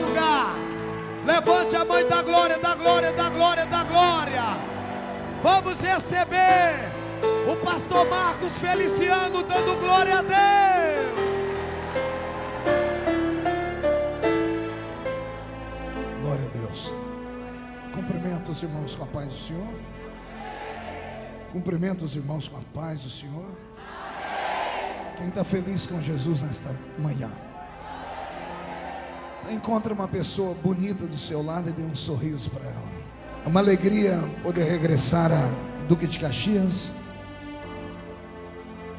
lugar. Levante a mãe da glória, da glória, da glória, da glória. Vamos receber o pastor Marcos Feliciano dando glória a Deus. Glória a Deus. Cumprimento os irmãos com a paz do Senhor. Cumprimento os irmãos com a paz do Senhor. Quem está feliz com Jesus nesta manhã, encontre uma pessoa bonita do seu lado e dê um sorriso para ela. É uma alegria poder regressar a Duque de Caxias,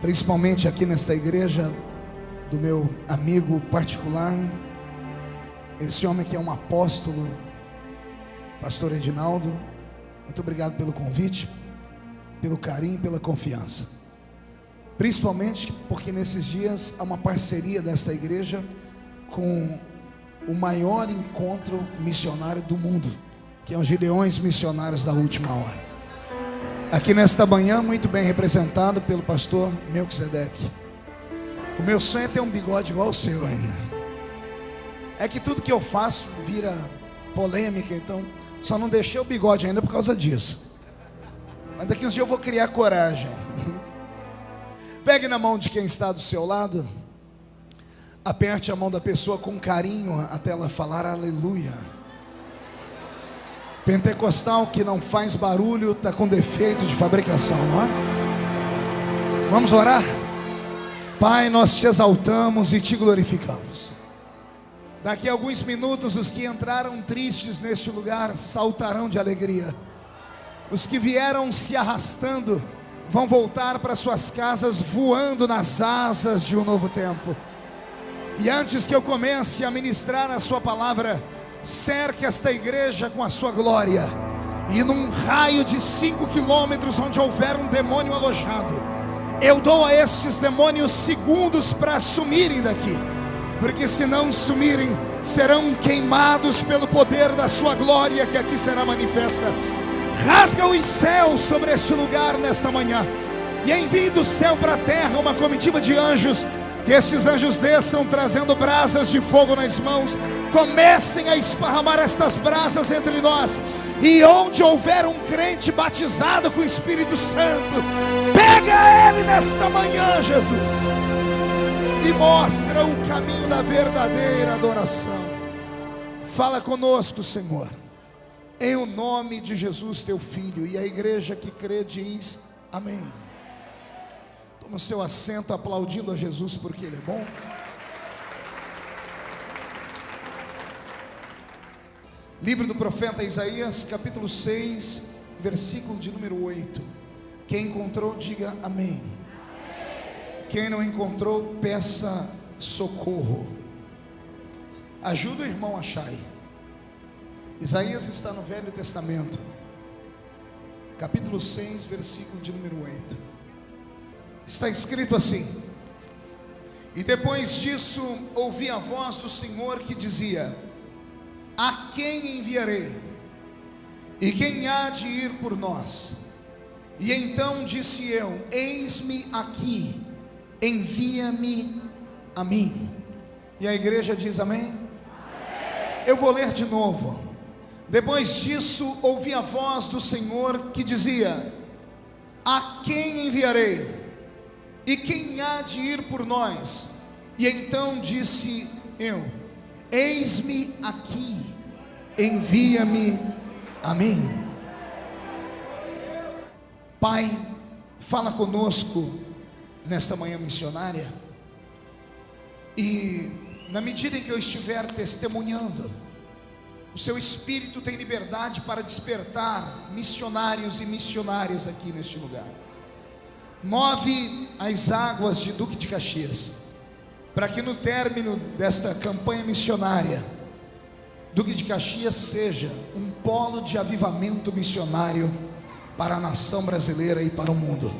principalmente aqui nesta igreja do meu amigo particular, esse homem que é um apóstolo, pastor Edinaldo. Muito obrigado pelo convite, pelo carinho, pela confiança, principalmente porque nesses dias há uma parceria desta igreja com o maior encontro missionário do mundo, que é os Gideões Missionários da Última Hora. Aqui nesta manhã, muito bem representado pelo pastor Melquisedeque. O meu sonho é ter um bigode igual ao seu ainda. É que tudo que eu faço vira polêmica, então só não deixei o bigode ainda por causa disso. Mas daqui uns dias eu vou criar coragem. Pegue na mão de quem está do seu lado, aperte a mão da pessoa com carinho até ela falar aleluia. Pentecostal que não faz barulho está com defeito de fabricação, não é? Vamos orar? Pai, nós te exaltamos e te glorificamos. Daqui a alguns minutos os que entraram tristes neste lugar saltarão de alegria. Os que vieram se arrastando vão voltar para suas casas voando nas asas de um novo tempo. E antes que eu comece a ministrar a sua palavra, cerque esta igreja com a sua glória. E num raio de 5 quilômetros onde houver um demônio alojado, eu dou a estes demônios segundos para sumirem daqui, porque se não sumirem, serão queimados pelo poder da sua glória que aqui será manifesta. Rasga os céus sobre este lugar nesta manhã, e envie do céu para a terra uma comitiva de anjos. Que estes anjos desçam trazendo brasas de fogo nas mãos, comecem a esparramar estas brasas entre nós, e onde houver um crente batizado com o Espírito Santo, pega ele nesta manhã, Jesus, e mostra o caminho da verdadeira adoração. Fala conosco, Senhor, em o nome de Jesus teu Filho. E a igreja que crê diz amém. Toma o seu assento aplaudindo a Jesus porque Ele é bom. Livro do profeta Isaías, capítulo 6, versículo de número 8. Quem encontrou, diga amém. Quem não encontrou, peça socorro. Ajuda o irmão a achar aí. Isaías está no Velho Testamento, capítulo 6, versículo de número 8. Está escrito assim: e depois disso ouvi a voz do Senhor que dizia: a quem enviarei? E quem há de ir por nós? E então disse eu: eis-me aqui, envia-me a mim. E a igreja diz amém? Amém. Eu vou ler de novo. Depois disso ouvi a voz do Senhor que dizia: a quem enviarei? E quem há de ir por nós? E então disse eu: eis-me aqui, envia-me a mim. Pai, fala conosco nesta manhã missionária, e na medida em que eu estiver testemunhando, o seu Espírito tem liberdade para despertar missionários e missionárias aqui neste lugar. Move as águas de Duque de Caxias, para que no término desta campanha missionária, Duque de Caxias seja um polo de avivamento missionário para a nação brasileira e para o mundo.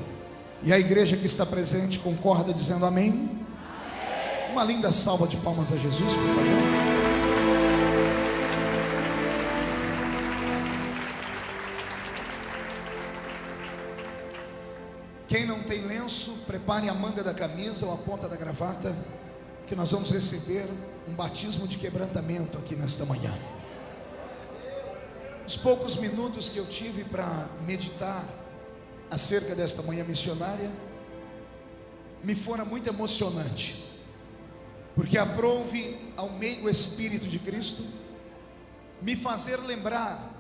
E a igreja que está presente concorda dizendo amém? Amém. Uma linda salva de palmas a Jesus, por favor. Quem não tem lenço, prepare a manga da camisa ou a ponta da gravata, que nós vamos receber um batismo de quebrantamento aqui nesta manhã. Os poucos minutos que eu tive para meditar acerca desta manhã missionária me foram muito emocionante, porque aprouve ao meio Espírito de Cristo me fazer lembrar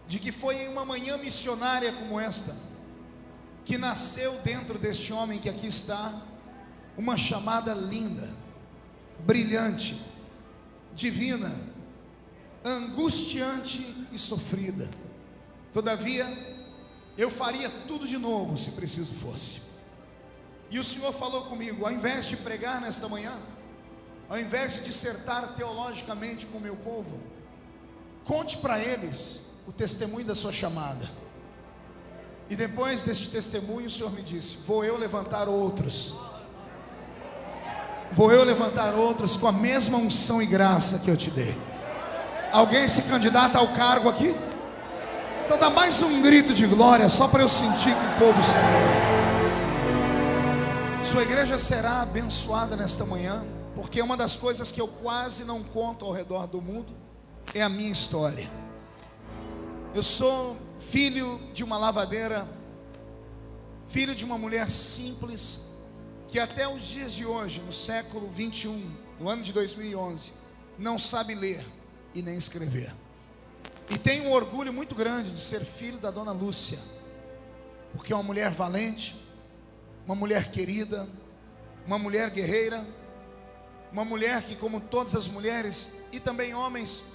de que foi em uma manhã missionária como esta que nasceu dentro deste homem que aqui está uma chamada linda, brilhante, divina, angustiante e sofrida. Todavia, eu faria tudo de novo se preciso fosse. E o Senhor falou comigo: ao invés de pregar nesta manhã, ao invés de dissertar teologicamente com o meu povo, conte para eles o testemunho da sua chamada. E depois deste testemunho, o Senhor me disse: vou eu levantar outros. Vou eu levantar outros com a mesma unção e graça que eu te dei. Alguém se candidata ao cargo aqui? Então dá mais um grito de glória, só para eu sentir que o povo está. Sua igreja será abençoada nesta manhã, porque uma das coisas que eu quase não conto ao redor do mundo é a minha história. Eu sou filho de uma lavadeira, filho de uma mulher simples, que até os dias de hoje, no século 21, no ano de 2011, não sabe ler e nem escrever. E tenho um orgulho muito grande de ser filho da dona Lúcia, porque é uma mulher valente, uma mulher querida, uma mulher guerreira, uma mulher que, como todas as mulheres e também homens,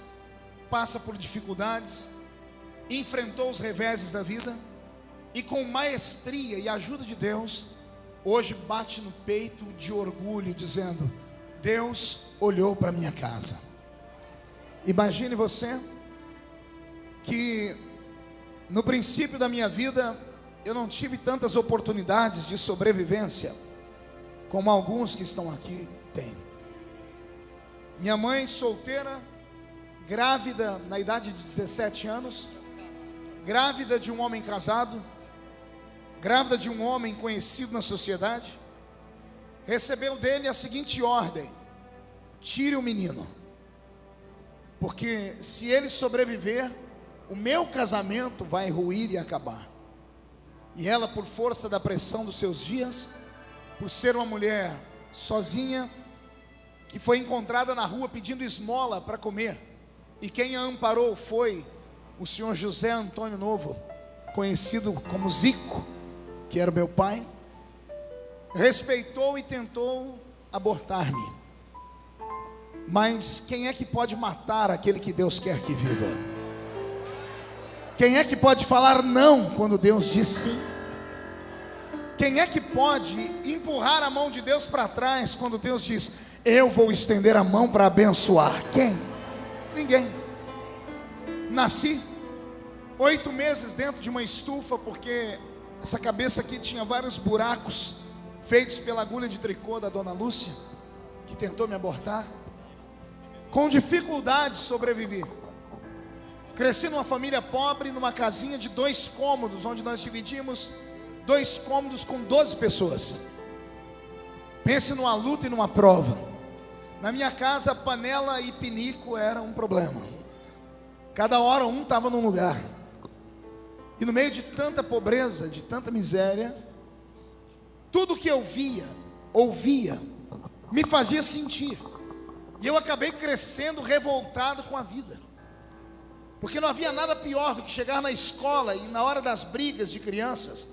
passa por dificuldades, enfrentou os reveses da vida e com maestria e ajuda de Deus, hoje bate no peito de orgulho, dizendo: Deus olhou para minha casa. Imagine você que no princípio da minha vida eu não tive tantas oportunidades de sobrevivência como alguns que estão aqui têm. Minha mãe solteira, grávida na idade de 17 anos, grávida de um homem casado, grávida de um homem conhecido na sociedade, recebeu dele a seguinte ordem: tire o menino, porque se ele sobreviver, o meu casamento vai ruir e acabar. E ela, por força da pressão dos seus dias, por ser uma mulher sozinha, que foi encontrada na rua pedindo esmola para comer, e quem a amparou foi o senhor José Antônio Novo, conhecido como Zico, que era meu pai, respeitou e tentou abortar-me. Mas quem é que pode matar aquele que Deus quer que viva? Quem é que pode falar não quando Deus diz sim? Quem é que pode empurrar a mão de Deus para trás quando Deus diz: eu vou estender a mão para abençoar? Quem? Ninguém. Nasci 8 meses dentro de uma estufa, porque essa cabeça aqui tinha vários buracos feitos pela agulha de tricô da dona Lúcia, que tentou me abortar. Com dificuldade sobrevivi. Cresci numa família pobre, numa casinha de 2 cômodos, onde nós dividimos 2 cômodos com 12 pessoas. Pense numa luta e numa prova. Na minha casa, panela e pinico era um problema. Cada hora um estava num lugar. E no meio de tanta pobreza, de tanta miséria, tudo que eu via, ouvia, me fazia sentir. E eu acabei crescendo revoltado com a vida. Porque não havia nada pior do que chegar na escola e na hora das brigas de crianças,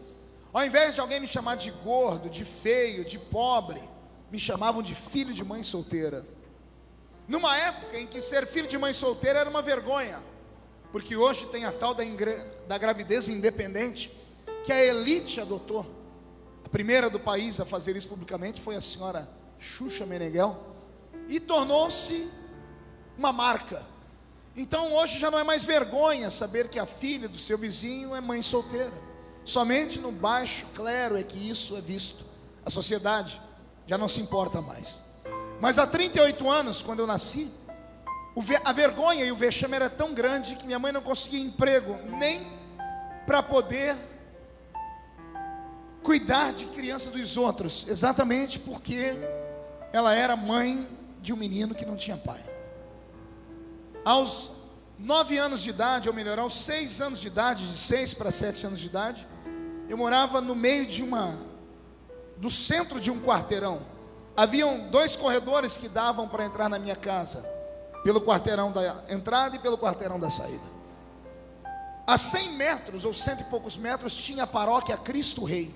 ao invés de alguém me chamar de gordo, de feio, de pobre, me chamavam de filho de mãe solteira. Numa época em que ser filho de mãe solteira era uma vergonha, porque hoje tem a tal da gravidez independente, que a elite adotou. A primeira do país a fazer isso publicamente foi a senhora Xuxa Meneghel, e tornou-se uma marca. Então hoje já não é mais vergonha saber que a filha do seu vizinho é mãe solteira. Somente no baixo clero é que isso é visto. A sociedade já não se importa mais. Mas há 38 anos, quando eu nasci, a vergonha e o vexame era tão grande que minha mãe não conseguia emprego nem para poder cuidar de criança dos outros, exatamente porque ela era mãe de um menino que não tinha pai. Aos 9 anos de idade, ou melhor, aos 6 anos de idade, de 6 para 7 anos de idade, eu morava no meio do centro de um quarteirão. Haviam 2 corredores que davam para entrar na minha casa, pelo quarteirão da entrada e pelo quarteirão da saída. A 100 metros, ou 100 e poucos metros, tinha a paróquia Cristo Rei.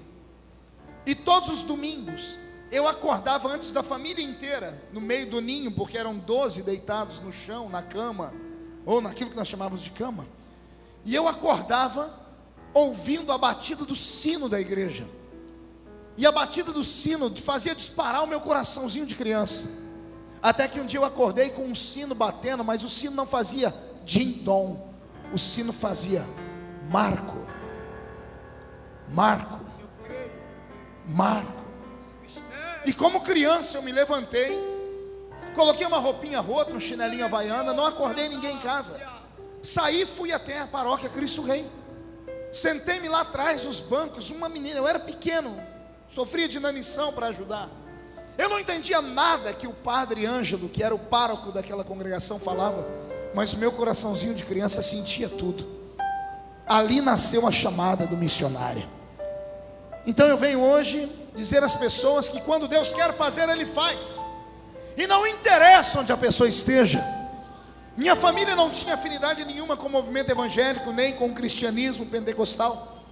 E todos os domingos, eu acordava antes da família inteira, no meio do ninho, porque eram 12 deitados no chão, na cama, ou naquilo que nós chamávamos de cama. E eu acordava ouvindo a batida do sino da igreja. E a batida do sino fazia disparar o meu coraçãozinho de criança. Até que um dia eu acordei com um sino batendo, mas o sino não fazia din-dom, o sino fazia Marco, Marco, Marco. E como criança eu me levantei, coloquei uma roupinha rota, um chinelinho havaiana, não acordei ninguém em casa. Saí e fui até a paróquia Cristo Rei. Sentei-me lá atrás nos bancos, uma menina, eu era pequeno, sofria de inanição para ajudar. Eu não entendia nada que o padre Ângelo, que era o pároco daquela congregação, falava, mas o meu coraçãozinho de criança sentia tudo. Ali nasceu a chamada do missionário. Então eu venho hoje dizer às pessoas que quando Deus quer fazer, Ele faz. E não interessa onde a pessoa esteja. Minha família não tinha afinidade nenhuma com o movimento evangélico, nem com o cristianismo pentecostal.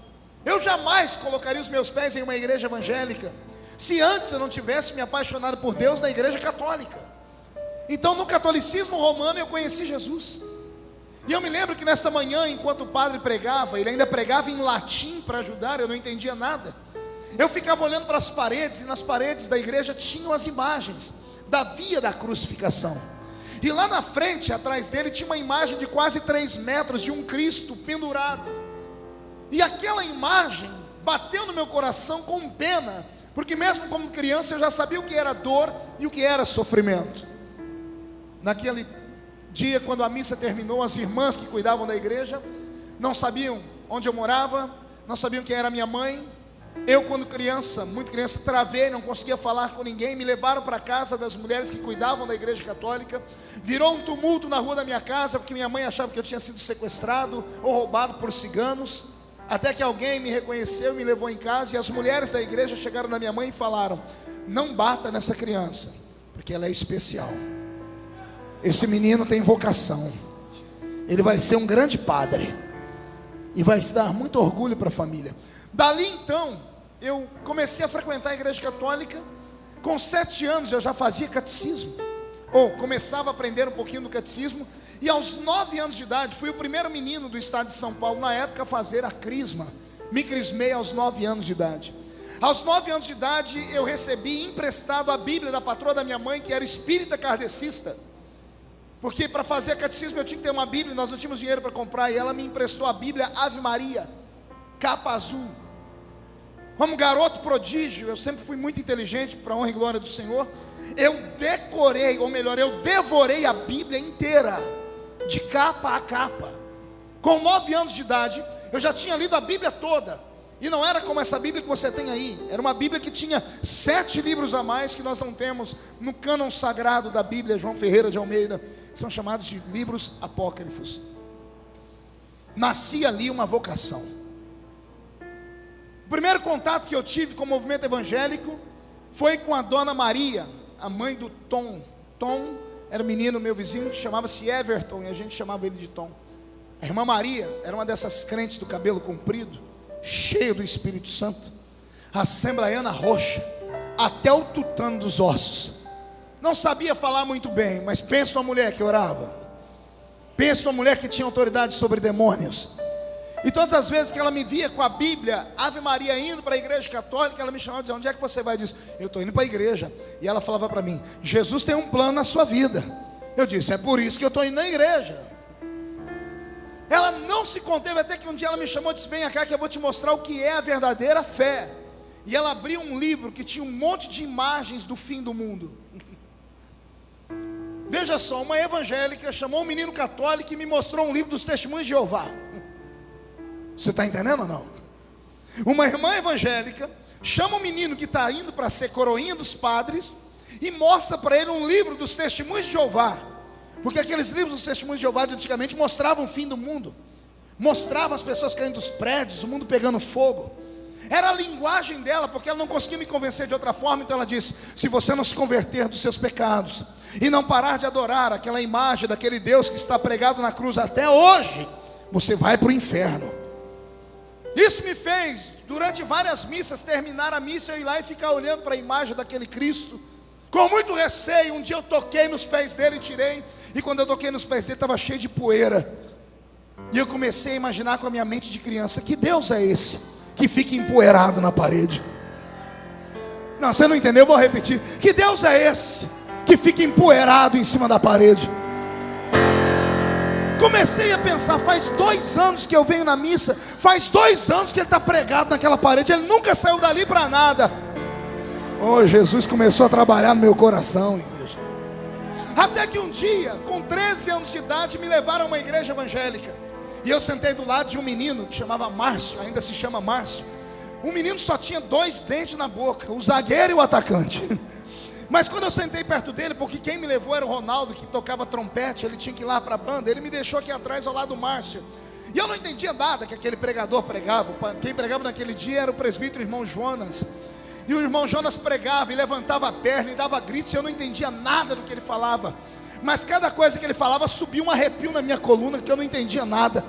Eu jamais colocaria os meus pés em uma igreja evangélica, se antes eu não tivesse me apaixonado por Deus na igreja católica. Então no catolicismo romano eu conheci Jesus. E eu me lembro que nesta manhã, enquanto o padre pregava, ele ainda pregava em latim para ajudar, eu não entendia nada. Eu ficava olhando para as paredes, e nas paredes da igreja tinham as imagens da via da crucificação. E lá na frente, atrás dele, tinha uma imagem de quase 3 metros de um Cristo pendurado. E aquela imagem bateu no meu coração com pena, porque mesmo como criança eu já sabia o que era dor e o que era sofrimento. Naquele dia, quando a missa terminou, as irmãs que cuidavam da igreja não sabiam onde eu morava, não sabiam quem era minha mãe. Eu, quando criança, muito criança, travei, não conseguia falar com ninguém. Me levaram para a casa das mulheres que cuidavam da igreja católica. Virou um tumulto na rua da minha casa, porque minha mãe achava que eu tinha sido sequestrado ou roubado por ciganos. Até que alguém me reconheceu e me levou em casa. E as mulheres da igreja chegaram na minha mãe e falaram: não bata nessa criança, porque ela é especial. Esse menino tem vocação. Ele vai ser um grande padre e vai dar muito orgulho para a família. Dali então, eu comecei a frequentar a igreja católica. Com 7 anos eu já fazia catecismo, ou começava a aprender um pouquinho do catecismo. E aos 9 anos de idade, fui o primeiro menino do estado de São Paulo, na época, a fazer a crisma. Me crismei aos 9 anos de idade. Aos 9 anos de idade, eu recebi emprestado a Bíblia da patroa da minha mãe, que era espírita kardecista. Porque para fazer catecismo eu tinha que ter uma Bíblia, nós não tínhamos dinheiro para comprar. E ela me emprestou a Bíblia Ave Maria, capa azul. Como garoto prodígio, eu sempre fui muito inteligente, para a honra e glória do Senhor. Eu decorei, ou melhor, eu devorei a Bíblia inteira, de capa a capa. Com 9 anos de idade, eu já tinha lido a Bíblia toda. E não era como essa Bíblia que você tem aí. Era uma Bíblia que tinha 7 livros a mais, que nós não temos no cânon sagrado da Bíblia, João Ferreira de Almeida, que são chamados de livros apócrifos. Nascia ali uma vocação. O primeiro contato que eu tive com o movimento evangélico foi com a Dona Maria, a mãe do Tom. Tom era um menino, meu vizinho, que chamava-se Everton, e a gente chamava ele de Tom. A irmã Maria era uma dessas crentes do cabelo comprido, cheio do Espírito Santo, assembleiana roxa, até o tutano dos ossos. Não sabia falar muito bem, mas pensa numa mulher que orava, pensa numa mulher que tinha autoridade sobre demônios. E todas as vezes que ela me via com a Bíblia Ave Maria indo para a igreja católica, ela me chamava e dizia: onde é que você vai? Eu disse: eu estou indo para a igreja. E ela falava para mim: Jesus tem um plano na sua vida. Eu disse: é por isso que eu estou indo na igreja. Ela não se conteve, até que um dia ela me chamou e disse: venha cá que eu vou te mostrar o que é a verdadeira fé. E ela abriu um livro que tinha um monte de imagens do fim do mundo. Veja só, uma evangélica chamou um menino católico e me mostrou um livro dos Testemunhos de Jeová. Você está entendendo ou não? Uma irmã evangélica chama um menino que está indo para ser coroinha dos padres e mostra para ele um livro dos testemunhos de Jeová, porque aqueles livros dos testemunhos de Jeová de antigamente mostravam o fim do mundo, mostravam as pessoas caindo dos prédios, o mundo pegando fogo. Era a linguagem dela, porque ela não conseguia me convencer de outra forma. Então ela disse: se você não se converter dos seus pecados e não parar de adorar aquela imagem daquele Deus que está pregado na cruz até hoje, você vai para o inferno. Isso me fez, durante várias missas, terminar a missa, eu ir lá e ficar olhando para a imagem daquele Cristo, com muito receio. Um dia eu toquei nos pés dele e tirei, e quando eu toquei nos pés dele estava cheio de poeira, e eu comecei a imaginar com a minha mente de criança: que Deus é esse que fica empoeirado na parede? Não, você não entendeu, eu vou repetir: que Deus é esse que fica empoeirado em cima da parede? Comecei a pensar, faz 2 anos que eu venho na missa, faz 2 anos que ele está pregado naquela parede, ele nunca saiu dali para nada. Oh, Jesus começou a trabalhar no meu coração, igreja. Até que um dia, com 13 anos de idade, me levaram a uma igreja evangélica, e eu sentei do lado de um menino que chamava Márcio, ainda se chama Márcio. Um menino só tinha 2 dentes na boca, o zagueiro e o atacante. Mas quando eu sentei perto dele, porque quem me levou era o Ronaldo, que tocava trompete, ele tinha que ir lá para a banda, ele me deixou aqui atrás ao lado do Márcio. E eu não entendia nada que aquele pregador pregava. Quem pregava naquele dia era o presbítero irmão Jonas. E o irmão Jonas pregava e levantava a perna e dava gritos, e eu não entendia nada do que ele falava. Mas cada coisa que ele falava subia um arrepio na minha coluna, que eu não entendia nada.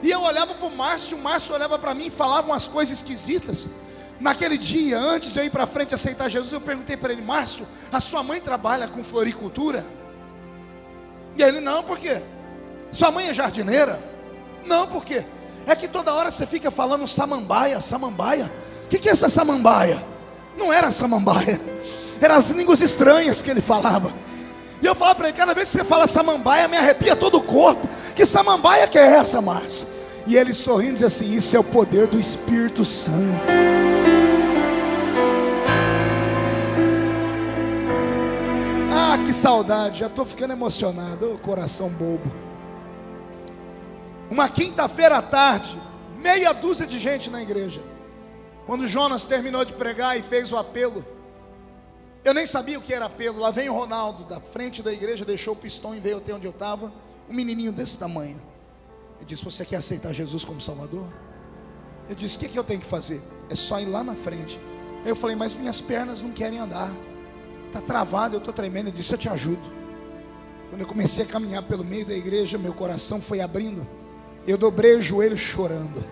E eu olhava para o Márcio olhava para mim e falava umas coisas esquisitas. Naquele dia, antes de eu ir para frente aceitar Jesus, eu perguntei para ele: Márcio, a sua mãe trabalha com floricultura? E ele: não, por quê? Sua mãe é jardineira? Não, por quê? É que toda hora você fica falando samambaia, samambaia. O que é essa samambaia? Não era samambaia, eram as línguas estranhas que ele falava. E eu falava para ele: cada vez que você fala samambaia, me arrepia todo o corpo. Que samambaia que é essa, Márcio? E ele sorrindo diz assim: isso é o poder do Espírito Santo. Ah, que saudade, já estou ficando emocionado, oh, coração bobo. Uma quinta-feira à tarde, meia dúzia de gente na igreja. Quando Jonas terminou de pregar e fez o apelo, eu nem sabia o que era apelo. Lá vem o Ronaldo, da frente da igreja, deixou o pistão e veio até onde eu estava. Um menininho desse tamanho. Ele disse: você quer aceitar Jesus como Salvador? Eu disse: o que eu tenho que fazer? É só ir lá na frente. Aí eu falei: mas minhas pernas não querem andar, está travado, eu estou tremendo. Ele disse: eu te ajudo. Quando eu comecei a caminhar pelo meio da igreja, meu coração foi abrindo. Eu dobrei o joelho chorando.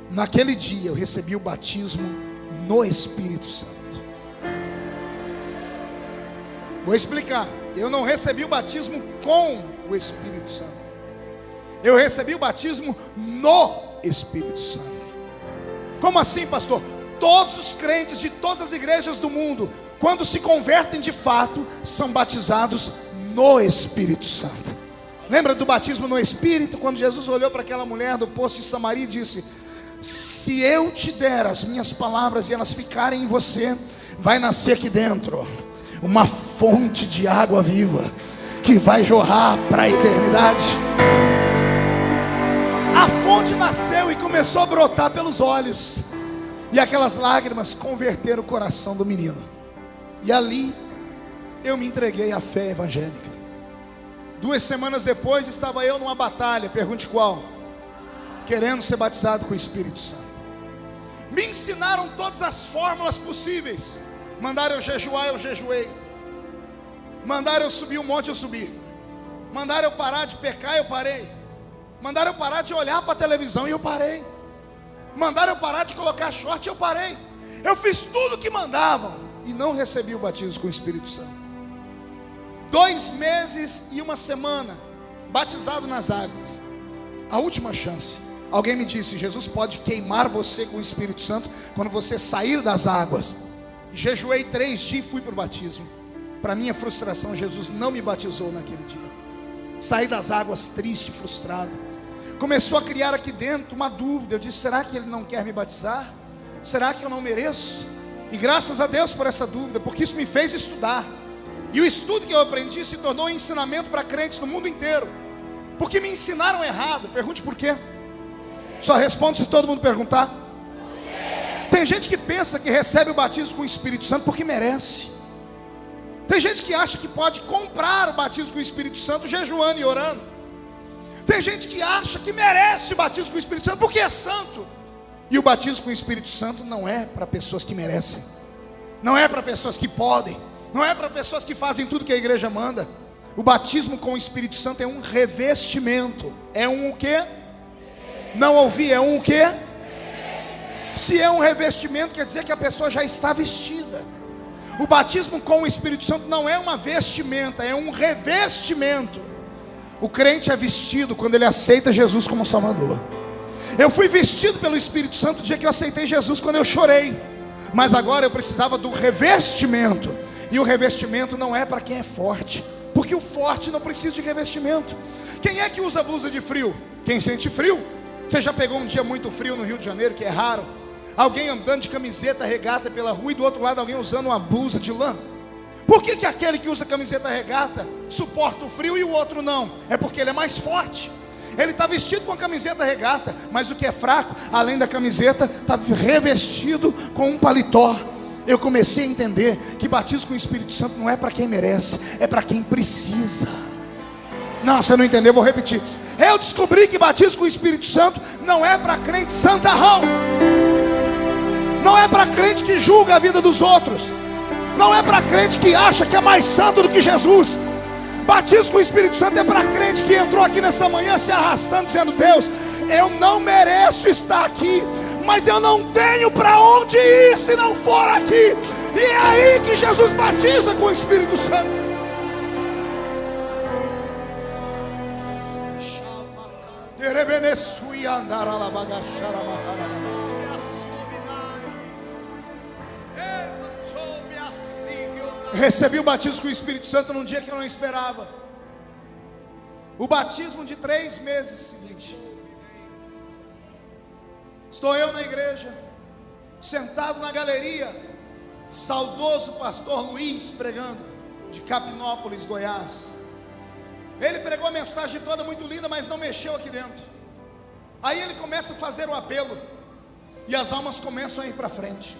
Naquele dia eu recebi o batismo no Espírito Santo. Vou explicar. Eu não recebi o batismo com o Espírito Santo, eu recebi o batismo no Espírito Santo. Como assim, pastor? Todos os crentes de todas as igrejas do mundo, quando se convertem de fato, são batizados no Espírito Santo. Lembra do batismo no Espírito? Quando Jesus olhou para aquela mulher do poço de Samaria e disse: se eu te der as minhas palavras e elas ficarem em você, vai nascer aqui dentro uma fonte de água viva, que vai jorrar para a eternidade. A fonte nasceu e começou a brotar pelos olhos, e aquelas lágrimas converteram o coração do menino. E ali eu me entreguei à fé evangélica. 2 semanas depois estava eu numa batalha, pergunte qual, querendo ser batizado com o Espírito Santo. Me ensinaram todas as fórmulas possíveis. Mandaram eu jejuar, eu jejuei. Mandaram eu subir um monte, eu subi. Mandaram eu parar de pecar, eu parei. Mandaram eu parar de olhar para a televisão, e eu parei. Mandaram eu parar de colocar short, eu parei. Eu fiz tudo o que mandavam e não recebi o batismo com o Espírito Santo. 2 meses e 1 semana batizado nas águas. A última chance. Alguém me disse: Jesus pode queimar você com o Espírito Santo quando você sair das águas. Jejuei 3 dias e fui para o batismo. Para minha frustração, Jesus não me batizou naquele dia. Saí das águas triste, frustrado. Começou a criar aqui dentro uma dúvida. Eu disse: será que Ele não quer me batizar? Será que eu não mereço? E graças a Deus por essa dúvida, porque isso me fez estudar. E o estudo que eu aprendi se tornou um ensinamento para crentes no mundo inteiro. Porque me ensinaram errado. Pergunte por quê. Só respondo se todo mundo perguntar. Tem gente que pensa que recebe o batismo com o Espírito Santo porque merece. Tem gente que acha que pode comprar o batismo com o Espírito Santo jejuando e orando. Tem gente que acha que merece o batismo com o Espírito Santo porque é santo. E o batismo com o Espírito Santo não é para pessoas que merecem, não é para pessoas que podem, não é para pessoas que fazem tudo que a igreja manda. O batismo com o Espírito Santo é um revestimento. É um o quê? Não ouvi, é um o quê? Se é um revestimento, quer dizer que a pessoa já está vestida. O batismo com o Espírito Santo não é uma vestimenta, é um revestimento. O crente é vestido quando ele aceita Jesus como Salvador. Eu fui vestido pelo Espírito Santo no dia que eu aceitei Jesus, quando eu chorei. Mas agora eu precisava do revestimento. E o revestimento não é para quem é forte, porque o forte não precisa de revestimento. Quem é que usa blusa de frio? Quem sente frio. Você já pegou um dia muito frio no Rio de Janeiro, que é raro? Alguém andando de camiseta regata pela rua e do outro lado alguém usando uma blusa de lã. Por que aquele que usa camiseta regata suporta o frio e o outro não? É porque ele é mais forte. Ele está vestido com a camiseta regata, mas o que é fraco, além da camiseta, está revestido com um paletó. Eu comecei a entender que batismo com o Espírito Santo não é para quem merece, é para quem precisa. Não, você não entendeu, vou repetir. Eu descobri que batismo com o Espírito Santo não é para crente santarrão, não é para crente que julga a vida dos outros, não é para crente que acha que é mais santo do que Jesus. Batismo com o Espírito Santo é para crente que entrou aqui nessa manhã se arrastando, dizendo: Deus, eu não mereço estar aqui, mas eu não tenho para onde ir se não for aqui. E é aí que Jesus batiza com o Espírito Santo. Recebi o batismo com o Espírito Santo num dia que eu não esperava. O batismo de 3 meses seguinte. Estou eu na igreja, sentado na galeria, saudoso pastor Luiz pregando, de Capinópolis, Goiás. Ele pregou a mensagem toda muito linda, mas não mexeu aqui dentro. Aí ele começa a fazer o apelo, e as almas começam a ir para frente.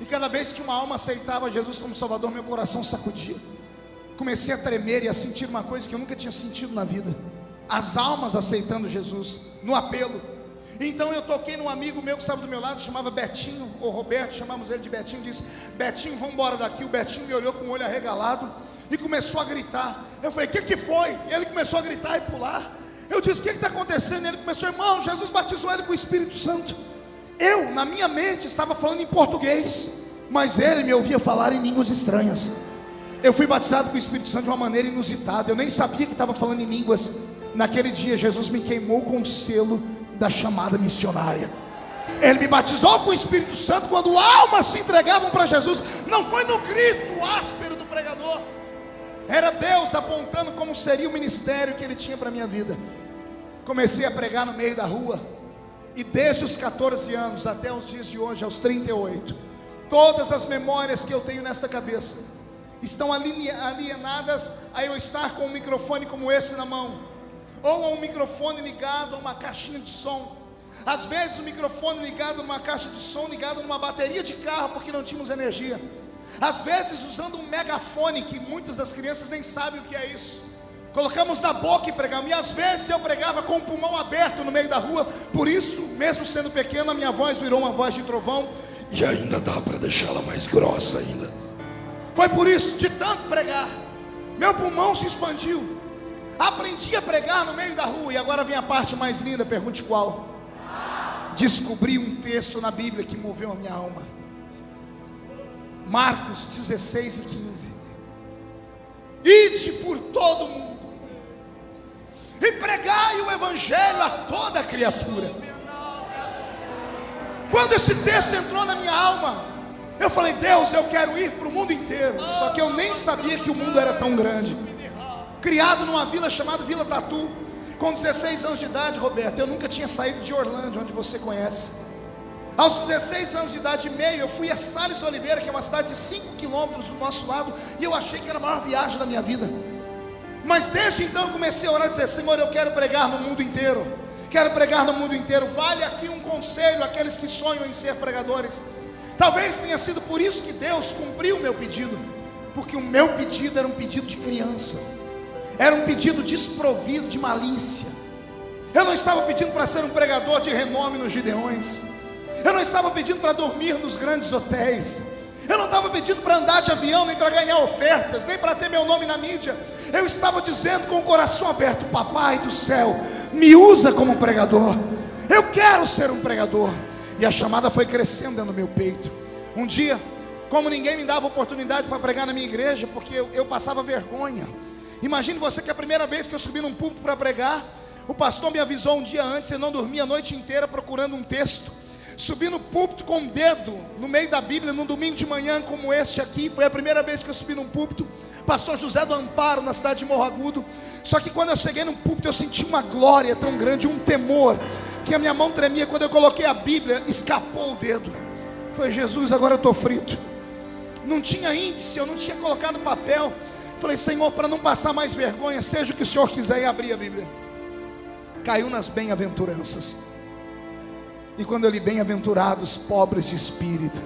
E cada vez que uma alma aceitava Jesus como Salvador, meu coração sacudia. Comecei a tremer e a sentir uma coisa que eu nunca tinha sentido na vida: as almas aceitando Jesus, no apelo. Então eu toquei num amigo meu que estava do meu lado, chamava Betinho, ou Roberto, chamamos ele de Betinho. Disse: Betinho, vamos embora daqui. O Betinho me olhou com o olho arregalado e começou a gritar. Eu falei: o que foi? Ele começou a gritar e pular. Eu disse: o que está acontecendo? Ele começou: irmão, Jesus batizou ele com o Espírito Santo. Eu, na minha mente, estava falando em português, mas ele me ouvia falar em línguas estranhas. Eu fui batizado com o Espírito Santo de uma maneira inusitada. Eu nem sabia que estava falando em línguas. Naquele dia, Jesus me queimou com o selo da chamada missionária. Ele me batizou com o Espírito Santo quando almas se entregavam para Jesus. Não foi no grito áspero do pregador. Era Deus apontando como seria o ministério que Ele tinha para a minha vida. Comecei a pregar no meio da rua. E desde os 14 anos até os dias de hoje, aos 38, todas as memórias que eu tenho nesta cabeça estão alienadas a eu estar com um microfone como esse na mão, ou a um microfone ligado a uma caixinha de som. Às vezes o microfone ligado numa caixa de som, ligado numa bateria de carro, porque não tínhamos energia. Às vezes usando um megafone, que muitas das crianças nem sabem o que é isso. Colocamos na boca e pregamos. E às vezes eu pregava com o pulmão aberto no meio da rua. Por isso, mesmo sendo pequeno, a minha voz virou uma voz de trovão. E ainda dá para deixá-la mais grossa ainda. Foi por isso, de tanto pregar, meu pulmão se expandiu. Aprendi a pregar no meio da rua. E agora vem a parte mais linda, pergunte qual. Descobri um texto na Bíblia que moveu a minha alma. Marcos 16 e 15. Ide por todo o mundo e pregai o evangelho a toda criatura. Quando esse texto entrou na minha alma, eu falei: Deus, eu quero ir para o mundo inteiro. Só que eu nem sabia que o mundo era tão grande. Criado numa vila chamada Vila Tatu, com 16 anos de idade, Roberto, eu nunca tinha saído de Orlândia, onde você conhece. Aos 16 anos de idade e meio, eu fui a Sales Oliveira, que é uma cidade de 5 quilômetros do nosso lado, e eu achei que era a maior viagem da minha vida. Mas desde então eu comecei a orar e dizer: Senhor, eu quero pregar no mundo inteiro. Quero pregar no mundo inteiro. Vale aqui um conselho àqueles que sonham em ser pregadores. Talvez tenha sido por isso que Deus cumpriu o meu pedido, porque o meu pedido era um pedido de criança, era um pedido desprovido de malícia. Eu não estava pedindo para ser um pregador de renome nos Gideões, eu não estava pedindo para dormir nos grandes hotéis, eu não estava pedindo para andar de avião, nem para ganhar ofertas, nem para ter meu nome na mídia. Eu estava dizendo com o coração aberto: Papai do céu, me usa como pregador, eu quero ser um pregador. E a chamada foi crescendo dentro do meu peito. Um dia, como ninguém me dava oportunidade para pregar na minha igreja, porque eu passava vergonha. Imagine você que a primeira vez que eu subi num púlpito para pregar, o pastor me avisou um dia antes, eu não dormia a noite inteira procurando um texto. Subi no púlpito com o dedo no meio da Bíblia, num domingo de manhã como este aqui. Foi a primeira vez que eu subi num púlpito. Pastor José do Amparo, na cidade de Morro Agudo. Só que quando eu cheguei no púlpito, eu senti uma glória tão grande, um temor, que a minha mão tremia. Quando eu coloquei a Bíblia, escapou o dedo. Foi: Jesus, agora eu estou frito. Não tinha índice, eu não tinha colocado papel. Falei: Senhor, para não passar mais vergonha, seja o que o Senhor quiser. E abri a Bíblia. Caiu nas bem-aventuranças. E quando eu li: bem-aventurados pobres de espírito,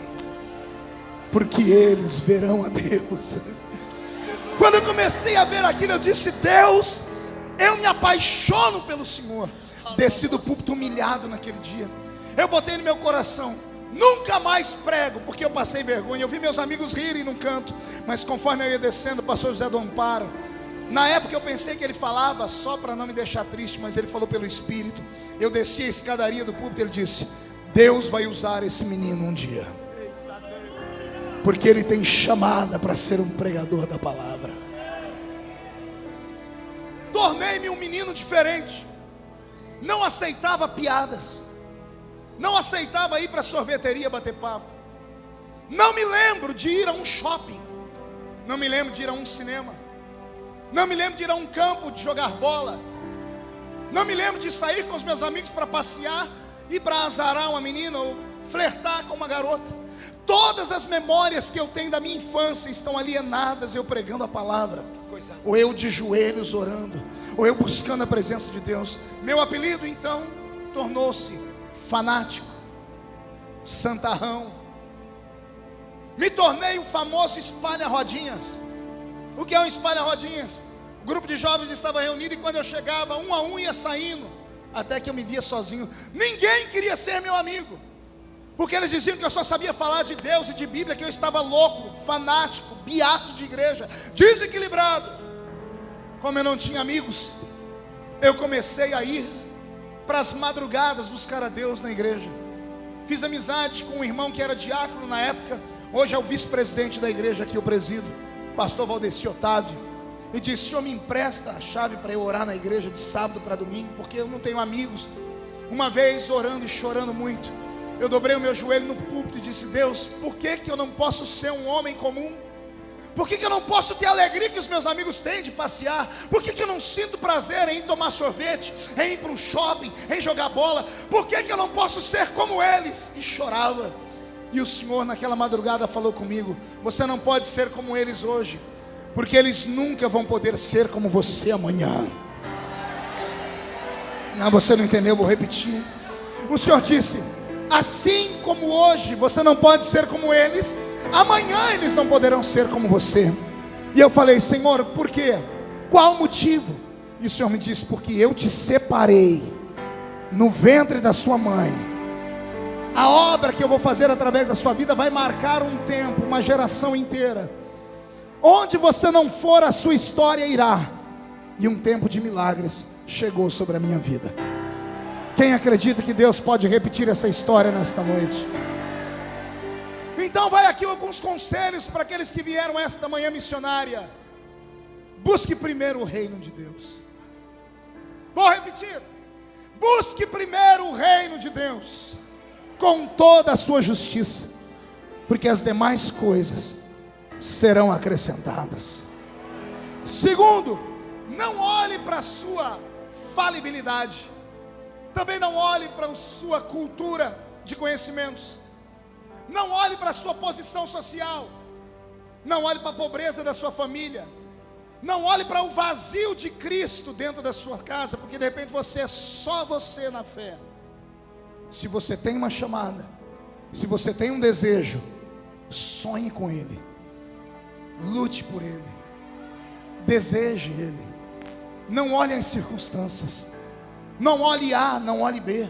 porque eles verão a Deus. Quando eu comecei a ver aquilo, eu disse: Deus, eu me apaixono pelo Senhor. Desci do púlpito humilhado naquele dia. Eu botei no meu coração: nunca mais prego, porque eu passei vergonha. Eu vi meus amigos rirem num canto, mas conforme eu ia descendo, o pastor José do Amparo, na época eu pensei que ele falava só para não me deixar triste, mas ele falou pelo Espírito. Eu desci a escadaria do púlpito, ele disse: Deus vai usar esse menino um dia, porque ele tem chamada para ser um pregador da palavra. Tornei-me um menino diferente. Não aceitava piadas, não aceitava ir para a sorveteria bater papo. Não me lembro de ir a um shopping, não me lembro de ir a um cinema, não me lembro de ir a um campo de jogar bola, não me lembro de sair com os meus amigos para passear, ir para azarar uma menina ou flertar com uma garota. Todas as memórias que eu tenho da minha infância estão alienadas, eu pregando a palavra, ou eu de joelhos orando, ou eu buscando a presença de Deus. Meu apelido então tornou-se fanático, santarrão. Me tornei o famoso espalha-rodinhas. O que é um espalha-rodinhas? O grupo de jovens estava reunido, e quando eu chegava, um a um ia saindo, até que eu me via sozinho. Ninguém queria ser meu amigo, porque eles diziam que eu só sabia falar de Deus e de Bíblia, que eu estava louco, fanático, beato de igreja, desequilibrado. Como eu não tinha amigos, eu comecei a ir para as madrugadas buscar a Deus na igreja. Fiz amizade com um irmão que era diácono na época, hoje é o vice-presidente da igreja que eu presido, pastor Valdeci Otávio. E disse: Senhor, me empresta a chave para eu orar na igreja de sábado para domingo, porque eu não tenho amigos. Uma vez, orando e chorando muito, eu dobrei o meu joelho no púlpito e disse: Deus, por que eu não posso ser um homem comum? Por que eu não posso ter a alegria que os meus amigos têm de passear? Por que eu não sinto prazer em tomar sorvete, em ir para um shopping, em jogar bola? Por que eu não posso ser como eles? E chorava. E o Senhor naquela madrugada falou comigo: você não pode ser como eles hoje, porque eles nunca vão poder ser como você amanhã. Não, você não entendeu, eu vou repetir. O Senhor disse: assim como hoje você não pode ser como eles, amanhã eles não poderão ser como você. E eu falei: Senhor, por quê? Qual o motivo? E o Senhor me disse: porque eu te separei no ventre da sua mãe. A obra que eu vou fazer através da sua vida vai marcar um tempo, uma geração inteira. Onde você não for, a sua história irá. E um tempo de milagres chegou sobre a minha vida. Quem acredita que Deus pode repetir essa história nesta noite? Então vai aqui alguns conselhos para aqueles que vieram esta manhã missionária. Busque primeiro o reino de Deus. Vou repetir: busque primeiro o reino de Deus, com toda a sua justiça, porque as demais coisas serão acrescentadas. Segundo, não olhe para a sua falibilidade. Também não olhe para a sua cultura de conhecimentos. Não olhe para a sua posição social. Não olhe para a pobreza da sua família. Não olhe para o vazio de Cristo dentro da sua casa, porque de repente você é só você na fé. Se você tem uma chamada, se você tem um desejo, sonhe com Ele. lute por ele, deseje ele, não olhe as circunstâncias, não olhe A, não olhe B,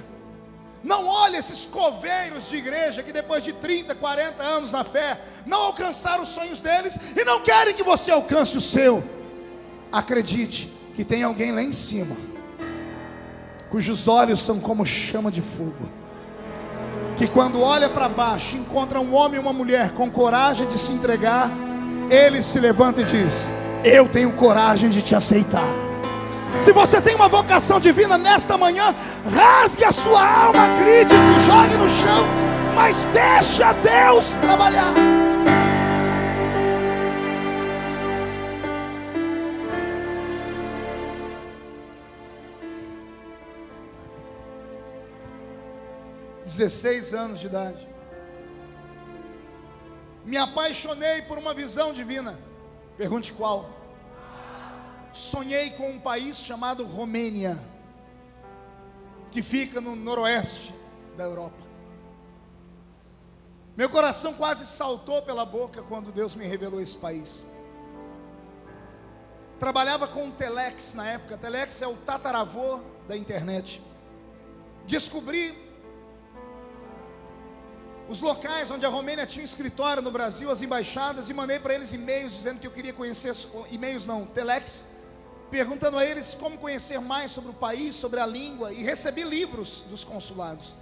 não olhe esses coveiros de igreja que depois de 30, 40 anos na fé, não alcançaram os sonhos deles e não querem que você alcance o seu. Acredite que tem alguém lá em cima, cujos olhos são como chama de fogo, que quando olha para baixo, encontra um homem e uma mulher com coragem de se entregar, ele se levanta e diz: eu tenho coragem de te aceitar. Se você tem uma vocação divina nesta manhã, rasgue a sua alma, grite, se jogue no chão, mas deixa Deus trabalhar. (16 anos de idade) me apaixonei por uma visão divina. Pergunte qual? Sonhei com um país chamado Romênia, que fica no noroeste da Europa. Meu coração quase saltou pela boca quando Deus me revelou esse país. Trabalhava com o Telex na época. Telex é o tataravô da internet. Descobri os locais onde a Romênia tinha um escritório no Brasil, as embaixadas, e mandei para eles e-mails dizendo que eu queria conhecer, e-mails não, Telex, perguntando a eles como conhecer mais sobre o país, sobre a língua, e recebi livros dos consulados.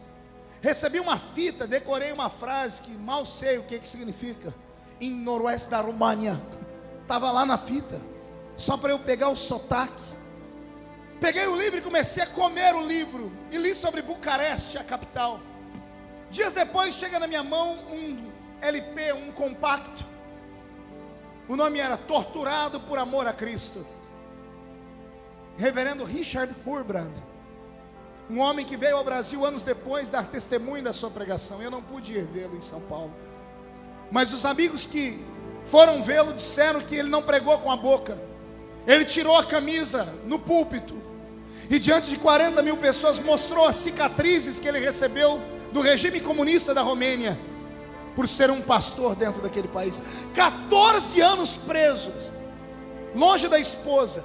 Recebi uma fita, decorei uma frase que mal sei o que significa, em noroeste da România, estava lá na fita, só para eu pegar o sotaque. Peguei o livro e comecei a comer o livro, e li sobre Bucareste, a capital. Dias depois chega na minha mão um LP, um compacto. O nome era Torturado por Amor a Cristo. Reverendo Richard Wurmbrand, um homem que veio ao Brasil anos depois dar testemunho da sua pregação. Eu não pude ir vê-lo em São Paulo, mas os amigos que foram vê-lo disseram que ele não pregou com a boca. Ele tirou a camisa no púlpito e diante de 40 mil pessoas mostrou as cicatrizes que ele recebeu do regime comunista da Romênia, por ser um pastor dentro daquele país. 14 anos presos, longe da esposa.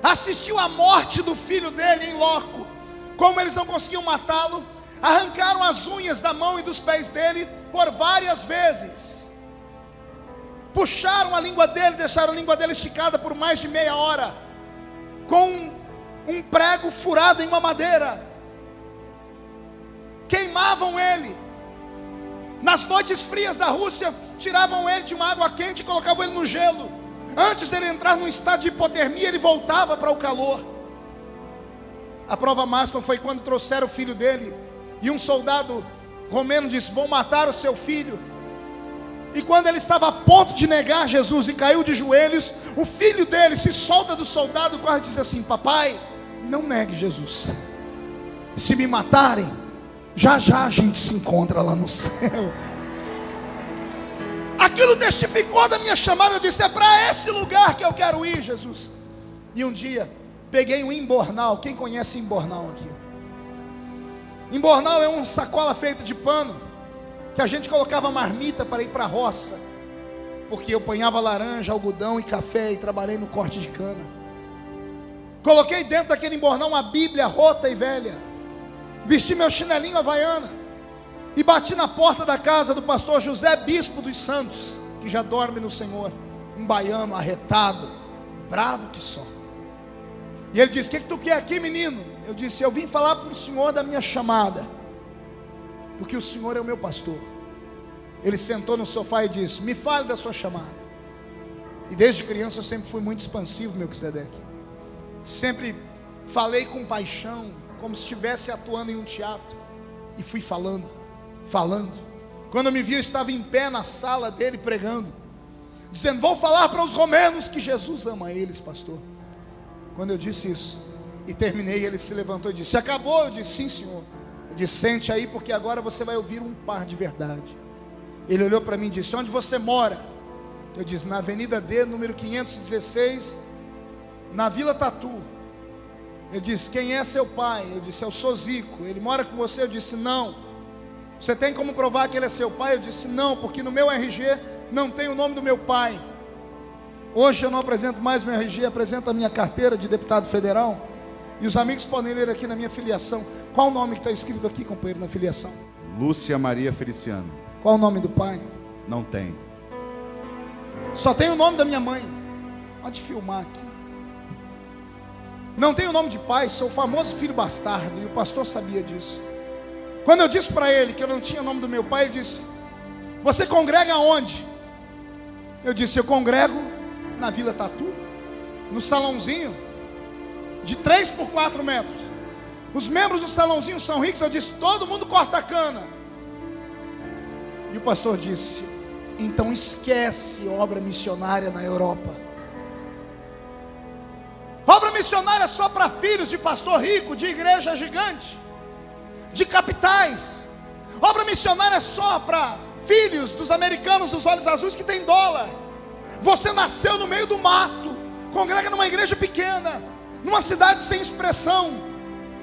Assistiu à morte do filho dele em loco. Como eles não conseguiam matá-lo, arrancaram as unhas da mão e dos pés dele por várias vezes. Puxaram a língua dele, deixaram a língua dele esticada por mais de meia hora, com um prego furado em uma madeira. Queimavam ele. Nas noites frias da Rússia, tiravam ele de uma água quente e colocavam ele no gelo. Antes dele entrar num estado de hipotermia, ele voltava para o calor. A prova máxima foi quando trouxeram o filho dele, e um soldado romeno disse: vão matar o seu filho. E quando ele estava a ponto de negar Jesus e caiu de joelhos, o filho dele se solta do soldado, corre e diz assim: papai, não negue Jesus. Se me matarem, já já a gente se encontra lá no céu. Aquilo testificou da minha chamada. Eu disse: é para esse lugar que eu quero ir, Jesus. E um dia peguei um imbornal. Quem conhece imbornal aqui? Imbornal é uma sacola feita de pano, que a gente colocava marmita para ir para a roça, porque eu apanhava laranja, algodão e café, e trabalhei no corte de cana. Coloquei dentro daquele imbornal uma Bíblia rota e velha, vesti meu chinelinho havaiana e bati na porta da casa do pastor José Bispo dos Santos, que já dorme no Senhor. Um baiano arretado, bravo que só. E ele disse: o que tu quer aqui, menino? Eu disse: eu vim falar para o senhor da minha chamada, porque o senhor é o meu pastor. Ele sentou no sofá e disse: me fale da sua chamada. E desde criança eu sempre fui muito expansivo, Melquisedeque. Sempre falei com paixão, como se estivesse atuando em um teatro. E fui falando. Quando me viu, eu estava em pé na sala dele pregando, dizendo: vou falar para os romenos que Jesus ama eles, pastor. Quando eu disse isso e terminei, ele se levantou e disse: acabou? Eu disse: sim, senhor. Eu disse: sente aí, porque agora você vai ouvir um par de verdade. Ele olhou para mim e disse: onde você mora? Eu disse: na Avenida D, número 516, na Vila Tatu. Ele disse: quem é seu pai? Eu disse: eu sou Zico. Ele mora com você? Eu disse: não. Você tem como provar que ele é seu pai? Eu disse: não, porque no meu RG não tem o nome do meu pai. Hoje eu não apresento mais meu RG, apresento a minha carteira de deputado federal. E os amigos podem ler aqui na minha filiação. Qual o nome que está escrito aqui, companheiro, na filiação? Lúcia Maria Feliciano. Qual o nome do pai? Não tem. Só tem o nome da minha mãe. Pode filmar aqui. Não tem o nome de pai, sou o famoso filho bastardo. E o pastor sabia disso. Quando eu disse para ele que eu não tinha o nome do meu pai, ele disse: você congrega onde? Eu disse: eu congrego na Vila Tatu, no salãozinho de 3 por 4 metros. Os membros do salãozinho são ricos. Eu disse: todo mundo corta cana. E o pastor disse: então esquece obra missionária na Europa. Obra missionária só para filhos de pastor rico, de igreja gigante, de capitais. Obra missionária só para filhos dos americanos dos olhos azuis que tem dólar. Você nasceu no meio do mato, congrega numa igreja pequena, numa cidade sem expressão.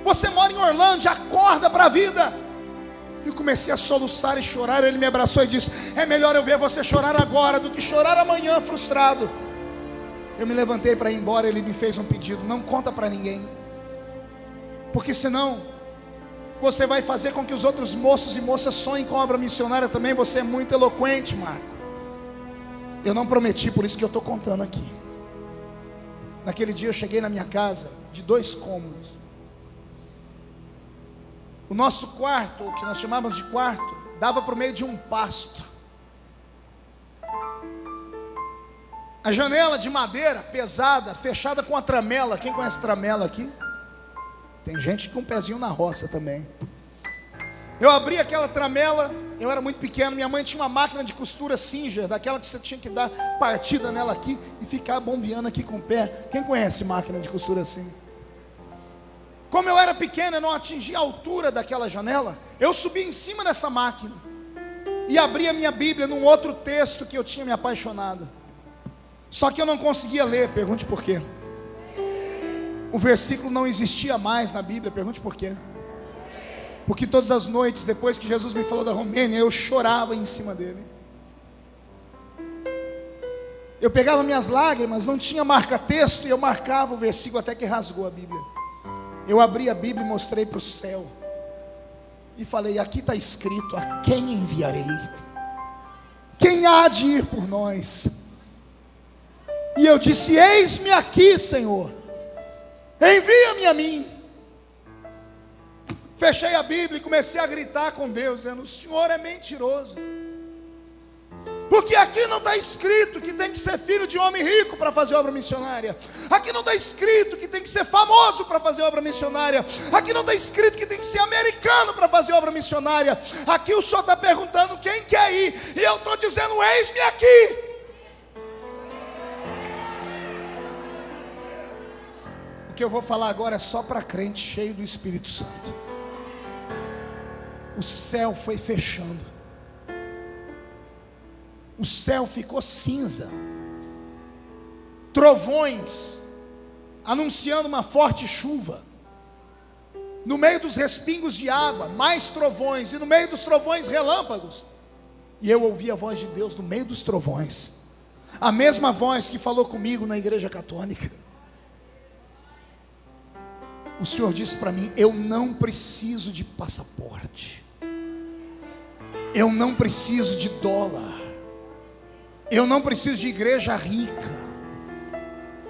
Você mora em Orlândia, acorda para a vida. E eu comecei a soluçar e chorar. Ele me abraçou e disse: é melhor eu ver você chorar agora do que chorar amanhã frustrado. Eu me levantei para ir embora. Ele me fez um pedido: não conta para ninguém, porque senão você vai fazer com que os outros moços e moças sonhem com a obra missionária também. Você é muito eloquente, Marco. Eu não prometi, por isso que eu estou contando aqui. Naquele dia eu cheguei na minha casa de 2 cômodos. O nosso quarto, o que nós chamávamos de quarto, dava para o meio de um pasto. A janela de madeira pesada, fechada com a tramela. Quem conhece tramela aqui? Tem gente com um pezinho na roça também. Eu abri aquela tramela. Eu era muito pequeno. Minha mãe tinha uma máquina de costura Singer, daquela que você tinha que dar partida nela aqui e ficar bombeando aqui com o pé. Quem conhece máquina de costura assim? Como eu era pequeno, eu não atingia a altura daquela janela. Eu subi em cima dessa máquina e abri a minha Bíblia num outro texto que eu tinha me apaixonado. Só que eu não conseguia ler. Pergunte por quê. O versículo não existia mais na Bíblia. Pergunte por quê. Porque todas as noites, depois que Jesus me falou da Romênia, eu chorava em cima dele. Eu pegava minhas lágrimas, não tinha marca-texto, e eu marcava o versículo até que rasgou a Bíblia. Eu abri a Bíblia e mostrei para o céu. E falei: aqui está escrito: a quem enviarei? Quem há de ir por nós? E eu disse: eis-me aqui, Senhor, envia-me a mim. Fechei a Bíblia e comecei a gritar com Deus, dizendo: o Senhor é mentiroso. Porque aqui não está escrito que tem que ser filho de homem rico para fazer obra missionária. Aqui não está escrito que tem que ser famoso para fazer obra missionária. Aqui não está escrito que tem que ser americano para fazer obra missionária. Aqui o Senhor está perguntando quem quer ir, e eu estou dizendo: eis-me aqui. O que eu vou falar agora é só para crente cheio do Espírito Santo. O céu foi fechando. O céu ficou cinza. Trovões anunciando uma forte chuva. No meio dos respingos de água, mais trovões. E no meio dos trovões, relâmpagos. E eu ouvi a voz de Deus no meio dos trovões. A mesma voz que falou comigo na igreja católica. O Senhor disse para mim: eu não preciso de passaporte. Eu não preciso de dólar. Eu não preciso de igreja rica.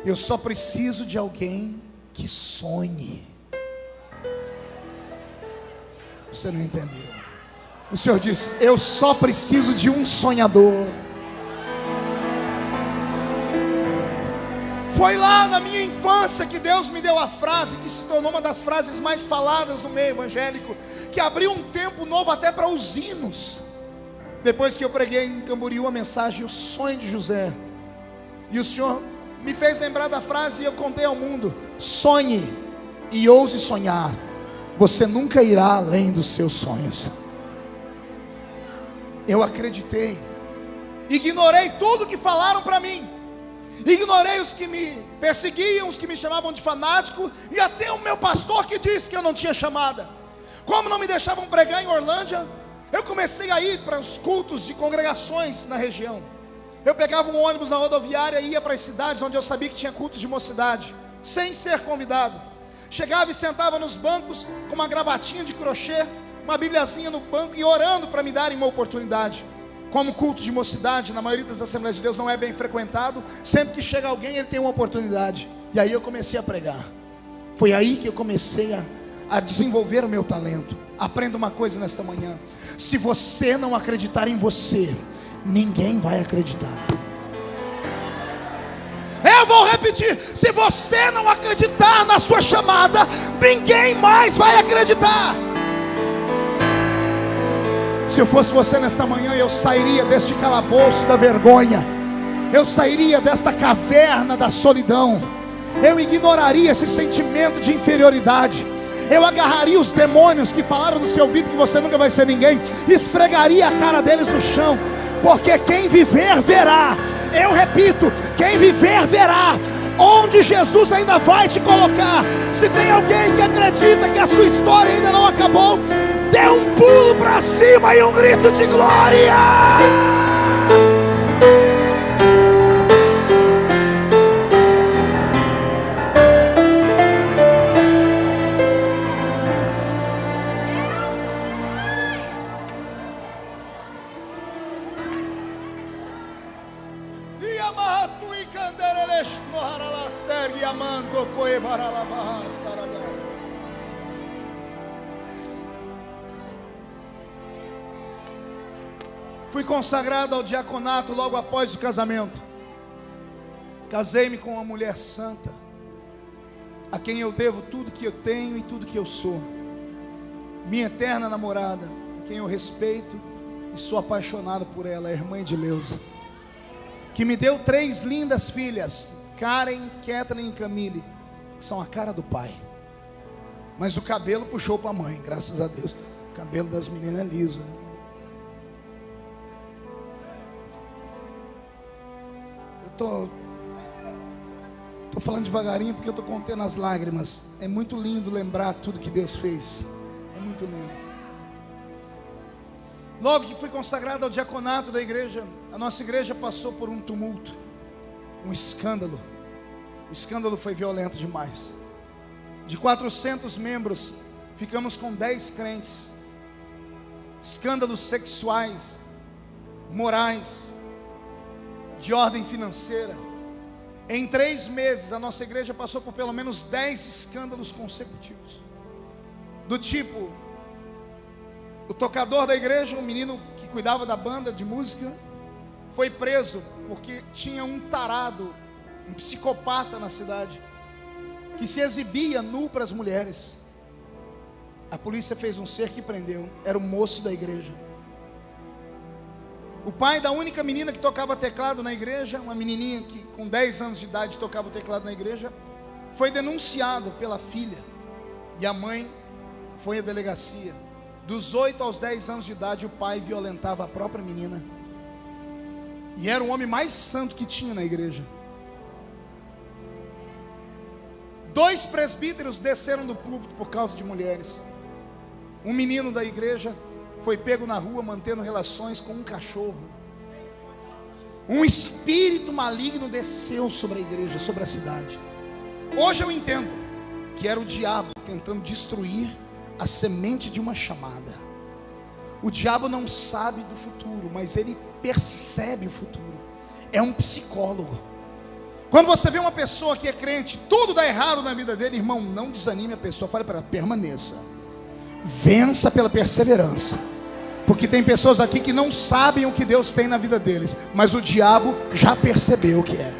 Eu só preciso de alguém que sonhe. Você não entendeu? O Senhor disse: eu só preciso de um sonhador. Foi lá na minha infância que Deus me deu a frase que se tornou uma das frases mais faladas no meio evangélico, que abriu um tempo novo até para os hinos. Depois que eu preguei em Camboriú a mensagem O Sonho de José, e o Senhor me fez lembrar da frase e eu contei ao mundo: sonhe e ouse sonhar, você nunca irá além dos seus sonhos. Eu acreditei, ignorei tudo que falaram para mim, ignorei os que me perseguiam, os que me chamavam de fanático, e até o meu pastor que disse que eu não tinha chamada. Como não me deixavam pregar em Orlândia, eu comecei a ir para os cultos de congregações na região. Eu pegava um ônibus na rodoviária e ia para as cidades onde eu sabia que tinha cultos de mocidade, sem ser convidado. Chegava e sentava nos bancos com uma gravatinha de crochê, uma bibliazinha no banco e orando para me darem uma oportunidade. Como culto de mocidade, na maioria das Assembleias de Deus não é bem frequentado, sempre que chega alguém ele tem uma oportunidade. E aí eu comecei a pregar. Foi aí que eu comecei a desenvolver o meu talento. Aprenda uma coisa nesta manhã: se você não acreditar em você, ninguém vai acreditar. Eu vou repetir: se você não acreditar na sua chamada, ninguém mais vai acreditar. Se eu fosse você nesta manhã, eu sairia deste calabouço da vergonha, eu sairia desta caverna da solidão, eu ignoraria esse sentimento de inferioridade, eu agarraria os demônios que falaram no seu ouvido que você nunca vai ser ninguém, esfregaria a cara deles no chão, porque quem viver verá. Eu repito, quem viver verá onde Jesus ainda vai te colocar. Se tem alguém que acredita que a sua história ainda não acabou, dê um pulo para cima e um grito de glória. Fui consagrado ao diaconato logo após o casamento. Casei-me com uma mulher santa, a quem eu devo tudo que eu tenho e tudo que eu sou. Minha eterna namorada, a quem eu respeito e sou apaixonado por ela, a irmã Edileuza, que me deu 3 lindas filhas, Karen, Kathleen e Camille, que são a cara do pai. Mas o cabelo puxou para a mãe, graças a Deus. O cabelo das meninas é liso. Tô falando devagarinho porque eu tô contendo as lágrimas. É muito lindo lembrar tudo que Deus fez. É muito lindo. Logo que fui consagrado ao diaconato da igreja, a nossa igreja passou por um tumulto, um escândalo. O escândalo foi violento demais. De 400 membros, ficamos com 10 crentes. Escândalos sexuais, morais, de ordem financeira. Em 3 meses a nossa igreja passou por pelo menos 10 escândalos consecutivos. Do tipo, o tocador da igreja, um menino que cuidava da banda de música, foi preso porque tinha um tarado, um psicopata na cidade, que se exibia nu para as mulheres. A polícia fez um cerco e prendeu. Era o moço da igreja. O pai da única menina que tocava teclado na igreja, uma menininha que com 10 anos de idade tocava o teclado na igreja, foi denunciado pela filha. E a mãe foi à delegacia. Dos 8 aos 10 anos de idade, o pai violentava a própria menina. E era o homem mais santo que tinha na igreja. 2 presbíteros desceram do púlpito por causa de mulheres. Um menino da igreja foi pego na rua mantendo relações com um cachorro. Um espírito maligno desceu sobre a igreja, sobre a cidade. Hoje eu entendo que era o diabo tentando destruir a semente de uma chamada. O diabo não sabe do futuro, mas ele percebe o futuro. É um psicólogo. Quando você vê uma pessoa que é crente, tudo dá errado na vida dele, irmão, não desanime a pessoa, fale para ela, permaneça. Vença pela perseverança. Porque tem pessoas aqui que não sabem o que Deus tem na vida deles, mas o diabo já percebeu o que é.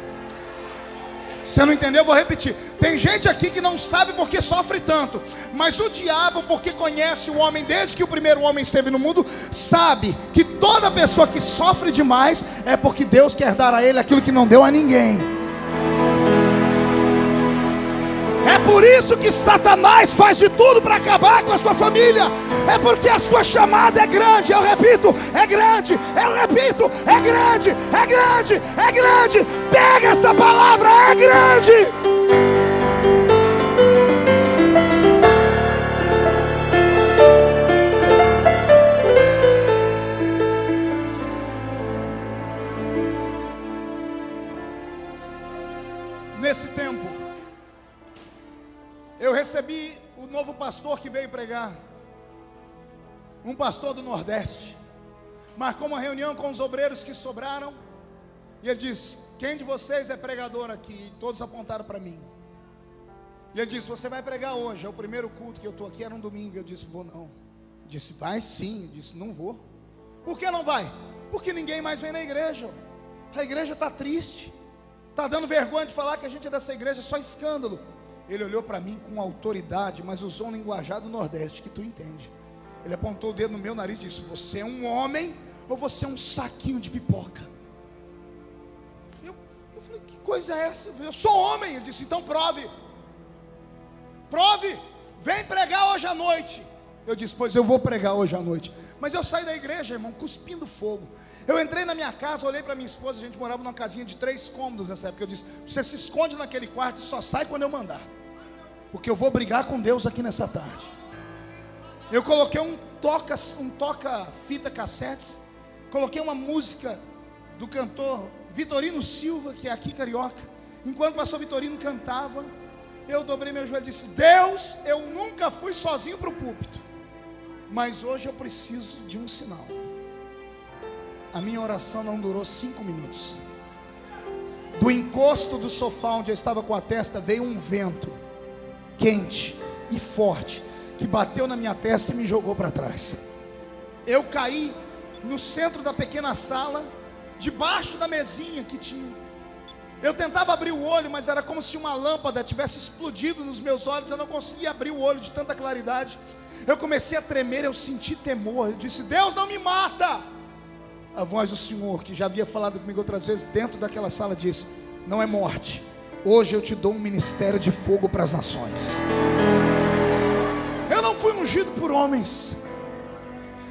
Você não entendeu? Eu vou repetir. Tem gente aqui que não sabe porque sofre tanto, mas o diabo, porque conhece o homem desde que o primeiro homem esteve no mundo, sabe que toda pessoa que sofre demais é porque Deus quer dar a ele aquilo que não deu a ninguém. É por isso que Satanás faz de tudo para acabar com a sua família. É porque a sua chamada é grande. Eu repito, é grande. Eu repito, é grande. É grande, é grande. Pega essa palavra, é grande. eu recebi o novo pastor que veio pregar, um pastor do Nordeste, marcou uma reunião com os obreiros que sobraram, e ele disse: quem de vocês é pregador aqui? E todos apontaram para mim. E ele disse: você vai pregar hoje, é o primeiro culto que eu estou aqui, era um domingo. Eu disse: vou não. Ele disse: vai sim. Eu disse: não vou. Por que não vai? Porque ninguém mais vem na igreja. A igreja está triste, está dando vergonha de falar que a gente é dessa igreja, só escândalo. Ele olhou para mim com autoridade, mas usou um linguajar do Nordeste que tu entende. Ele apontou o dedo no meu nariz e disse: você é um homem ou você é um saquinho de pipoca? Eu falei: que coisa é essa? Eu sou homem. Ele disse: então prove, vem pregar hoje à noite. Eu disse: pois eu vou pregar hoje à noite. Mas eu saí da igreja, irmão, cuspindo fogo. Eu entrei na minha casa, olhei para minha esposa, a gente morava numa casinha de 3 cômodos nessa época. Eu disse: você se esconde naquele quarto e só sai quando eu mandar, porque eu vou brigar com Deus aqui nessa tarde. Eu coloquei um toca-fita cassetes, coloquei uma música do cantor Vitorino Silva, que é aqui carioca. Enquanto o pastor Vitorino cantava, eu dobrei meu joelho e disse: Deus, eu nunca fui sozinho para o púlpito, mas hoje eu preciso de um sinal. A minha oração não durou 5 minutos. Do encosto do sofá onde eu estava com a testa, veio um vento quente e forte, que bateu na minha testa e me jogou para trás. Eu caí no centro da pequena sala, debaixo da mesinha que tinha. Eu tentava abrir o olho, mas era como se uma lâmpada tivesse explodido nos meus olhos. Eu não conseguia abrir o olho de tanta claridade. Eu comecei a tremer, eu senti temor. Eu disse: Deus, não me mata. A voz do Senhor, que já havia falado comigo outras vezes dentro daquela sala, disse: não é morte, hoje eu te dou um ministério de fogo para as nações. Eu não fui ungido por homens.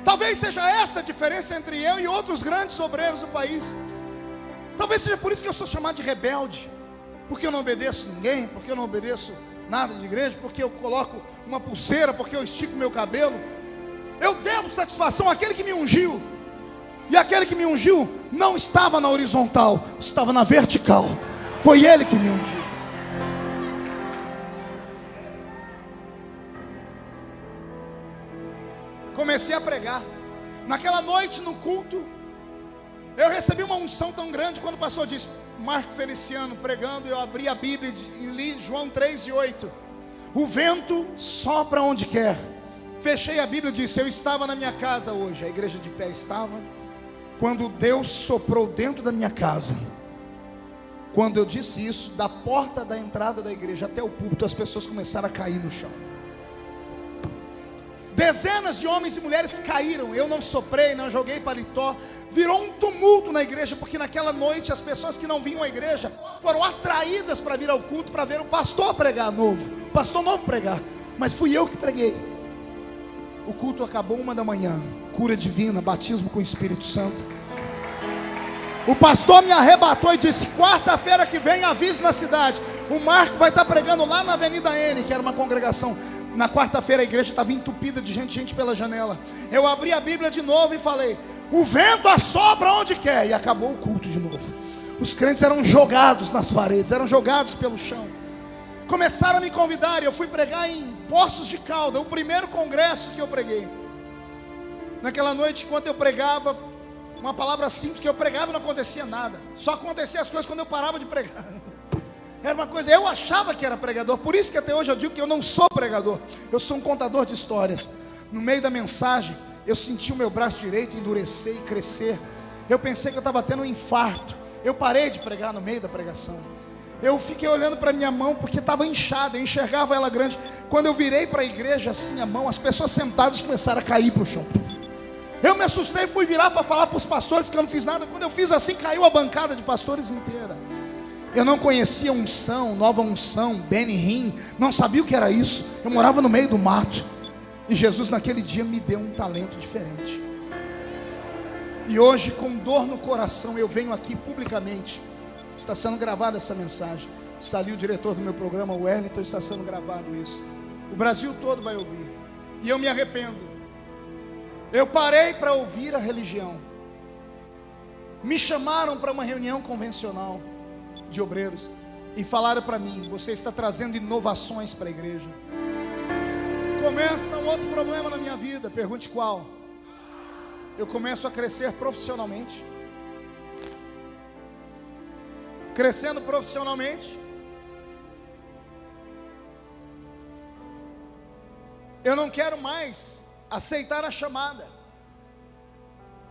Talvez seja esta a diferença entre eu e outros grandes obreiros do país. Talvez seja por isso que eu sou chamado de rebelde, porque eu não obedeço ninguém, porque eu não obedeço nada de igreja, porque eu coloco uma pulseira, porque eu estico meu cabelo. Eu devo satisfação àquele que me ungiu, e aquele que me ungiu não estava na horizontal, estava na vertical. Foi ele que me ungiu. Comecei a pregar. Naquela noite no culto, eu recebi uma unção tão grande. Quando o pastor disse: Marco Feliciano pregando, eu abri a Bíblia e li João 3:8. O vento sopra onde quer. Fechei a Bíblia e disse: eu estava na minha casa hoje. A igreja de pé estava. Quando Deus soprou dentro da minha casa, quando eu disse isso, da porta da entrada da igreja até o púlpito, as pessoas começaram a cair no chão. Dezenas de homens e mulheres caíram. Eu não soprei, não joguei paletó. Virou um tumulto na igreja, porque naquela noite as pessoas que não vinham à igreja foram atraídas para vir ao culto, para ver o pastor pregar novo, o pastor novo pregar. Mas fui eu que preguei. O culto acabou 1 da manhã. Cura divina, batismo com o Espírito Santo. O pastor me arrebatou e disse: quarta-feira que vem avise na cidade, o Marco vai estar pregando lá na Avenida N, que era uma congregação. Na quarta-feira a igreja estava entupida de gente pela janela. Eu abri a Bíblia de novo e falei: o vento assopra onde quer. E acabou o culto de novo. Os crentes eram jogados nas paredes, eram jogados pelo chão. Começaram a me convidar e eu fui pregar em Poços de Caldas, o primeiro congresso que eu preguei. Naquela noite, enquanto eu pregava, uma palavra simples que eu pregava, não acontecia nada. Só acontecia as coisas quando eu parava de pregar. Era uma coisa, eu achava que era pregador. Por isso que até hoje eu digo que eu não sou pregador, eu sou um contador de histórias. No meio da mensagem, eu senti o meu braço direito endurecer e crescer. Eu pensei que eu estava tendo um infarto. Eu parei de pregar no meio da pregação. Eu fiquei olhando para minha mão, porque estava inchada, eu enxergava ela grande. Quando eu virei para a igreja assim a mão, as pessoas sentadas começaram a cair para o chão. Eu me assustei e fui virar para falar para os pastores que eu não fiz nada. Quando eu fiz assim, caiu a bancada de pastores inteira. Eu não conhecia unção, nova unção, Benihim, não sabia o que era isso. Eu morava no meio do mato. E Jesus naquele dia me deu um talento diferente. E hoje, com dor no coração, eu venho aqui publicamente. Está sendo gravada essa mensagem. Está ali o diretor do meu programa, o Wellington, está sendo gravado isso. O Brasil todo vai ouvir. E eu me arrependo. Eu parei para ouvir a religião. Me chamaram para uma reunião convencional de obreiros. e falaram para mim: você está trazendo inovações para a igreja. Começa um outro problema na minha vida. Pergunte qual? Eu começo a crescer profissionalmente. Crescendo profissionalmente, eu não quero mais aceitar a chamada,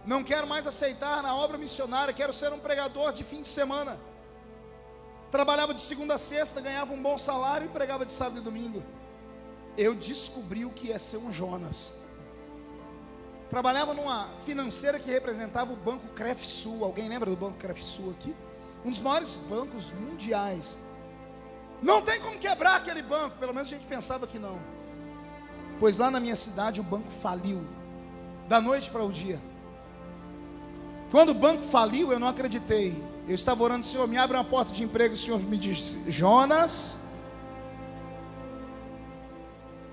não quero mais aceitar na obra missionária. Quero ser um pregador de fim de semana. Trabalhava de segunda a sexta, ganhava um bom salário e pregava de sábado e domingo. Eu descobri o que é ser um Jonas. Trabalhava numa financeira que representava o Banco Crefsul. Alguém lembra do Banco Crefsul aqui? Um dos maiores bancos mundiais. Não tem como quebrar aquele banco. Pelo menos a gente pensava que não. Pois lá na minha cidade o banco faliu, da noite para o dia. Quando o banco faliu, eu não acreditei. Eu estava orando: Senhor, me abre uma porta de emprego. O Senhor me disse: Jonas,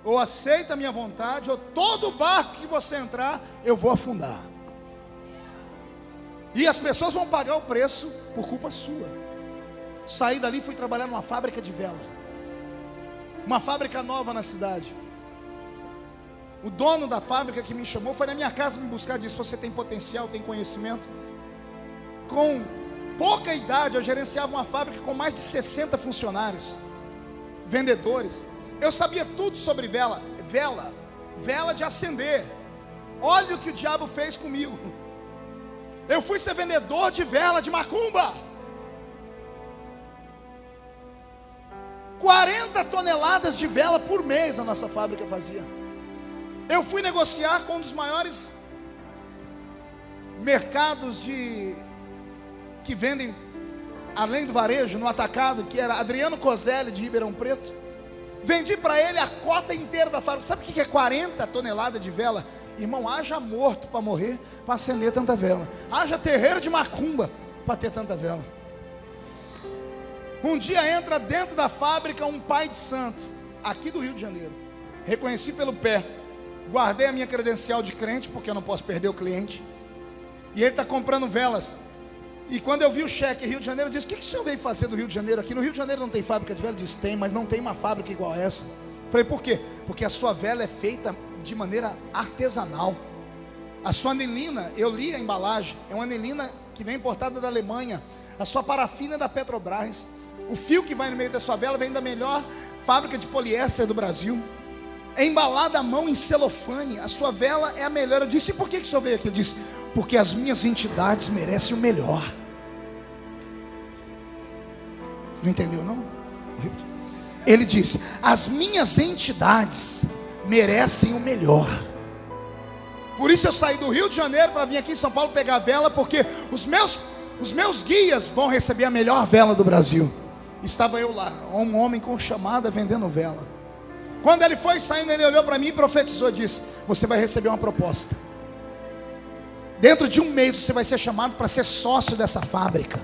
ou aceita a minha vontade, ou todo barco que você entrar, eu vou afundar. E as pessoas vão pagar o preço por culpa sua. Saí dali e fui trabalhar numa fábrica de vela. Uma fábrica nova na cidade. O dono da fábrica que me chamou foi na minha casa me buscar, disse: você tem potencial, tem conhecimento. Com pouca idade eu gerenciava uma fábrica com mais de 60 funcionários, vendedores. Eu sabia tudo sobre vela de acender. Olha o que o diabo fez comigo. Eu fui ser vendedor de vela de macumba. 40 toneladas de vela por mês a nossa fábrica fazia. Eu fui negociar com um dos maiores mercados que vendem além do varejo, no atacado, que era Adriano Coselli de Ribeirão Preto. Vendi para ele a cota inteira da fábrica. Sabe o que é 40 toneladas de vela? Irmão, haja morto para morrer, para acender tanta vela. Haja terreiro de macumba para ter tanta vela. Um dia entra dentro da fábrica um pai de santo, aqui do Rio de Janeiro. Reconheci pelo pé. Guardei a minha credencial de crente, porque eu não posso perder o cliente. E ele está comprando velas. E quando eu vi o cheque Rio de Janeiro, eu disse: o que o senhor veio fazer do Rio de Janeiro? Aqui no Rio de Janeiro não tem fábrica de vela? Ele disse: tem, mas não tem uma fábrica igual a essa. Falei: por quê? Porque a sua vela é feita de maneira artesanal. A sua anilina, eu li a embalagem, é uma anilina que vem importada da Alemanha. A sua parafina é da Petrobras. O fio que vai no meio da sua vela vem da melhor fábrica de poliéster do Brasil. É embalada à mão em celofane. A sua vela é a melhor. Eu disse: e por que o senhor veio aqui? Eu disse: porque as minhas entidades merecem o melhor. Não entendeu não? Ele disse: as minhas entidades merecem o melhor. Por isso eu saí do Rio de Janeiro para vir aqui em São Paulo pegar a vela, porque os meus guias vão receber a melhor vela do Brasil. Estava eu lá, um homem com chamada vendendo vela. Quando ele foi saindo, ele olhou para mim e profetizou, disse: você vai receber uma proposta. Dentro de um mês você vai ser chamado para ser sócio dessa fábrica.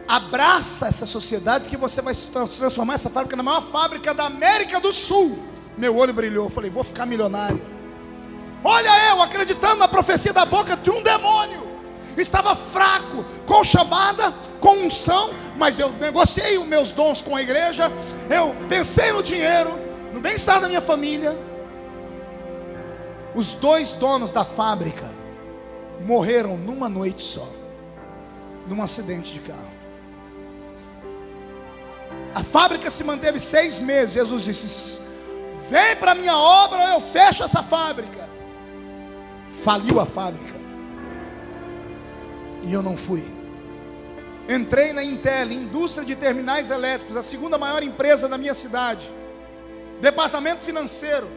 Abraça essa sociedade, porque você vai transformar essa fábrica na maior fábrica da América do Sul. Meu olho brilhou, eu falei: vou ficar milionário. Olha, eu acreditando na profecia da boca de um demônio. Estava fraco, com chamada, com unção, mas eu negociei os meus dons com a igreja. Eu pensei no dinheiro, no bem-estar da minha família. Os 2 donos da fábrica morreram numa noite só, num acidente de carro. A fábrica se manteve 6 meses. Jesus disse: vem para a minha obra ou eu fecho essa fábrica. Faliu a fábrica. E eu não fui. Entrei na Intel, indústria de terminais elétricos, a segunda maior empresa da minha cidade. Departamento financeiro.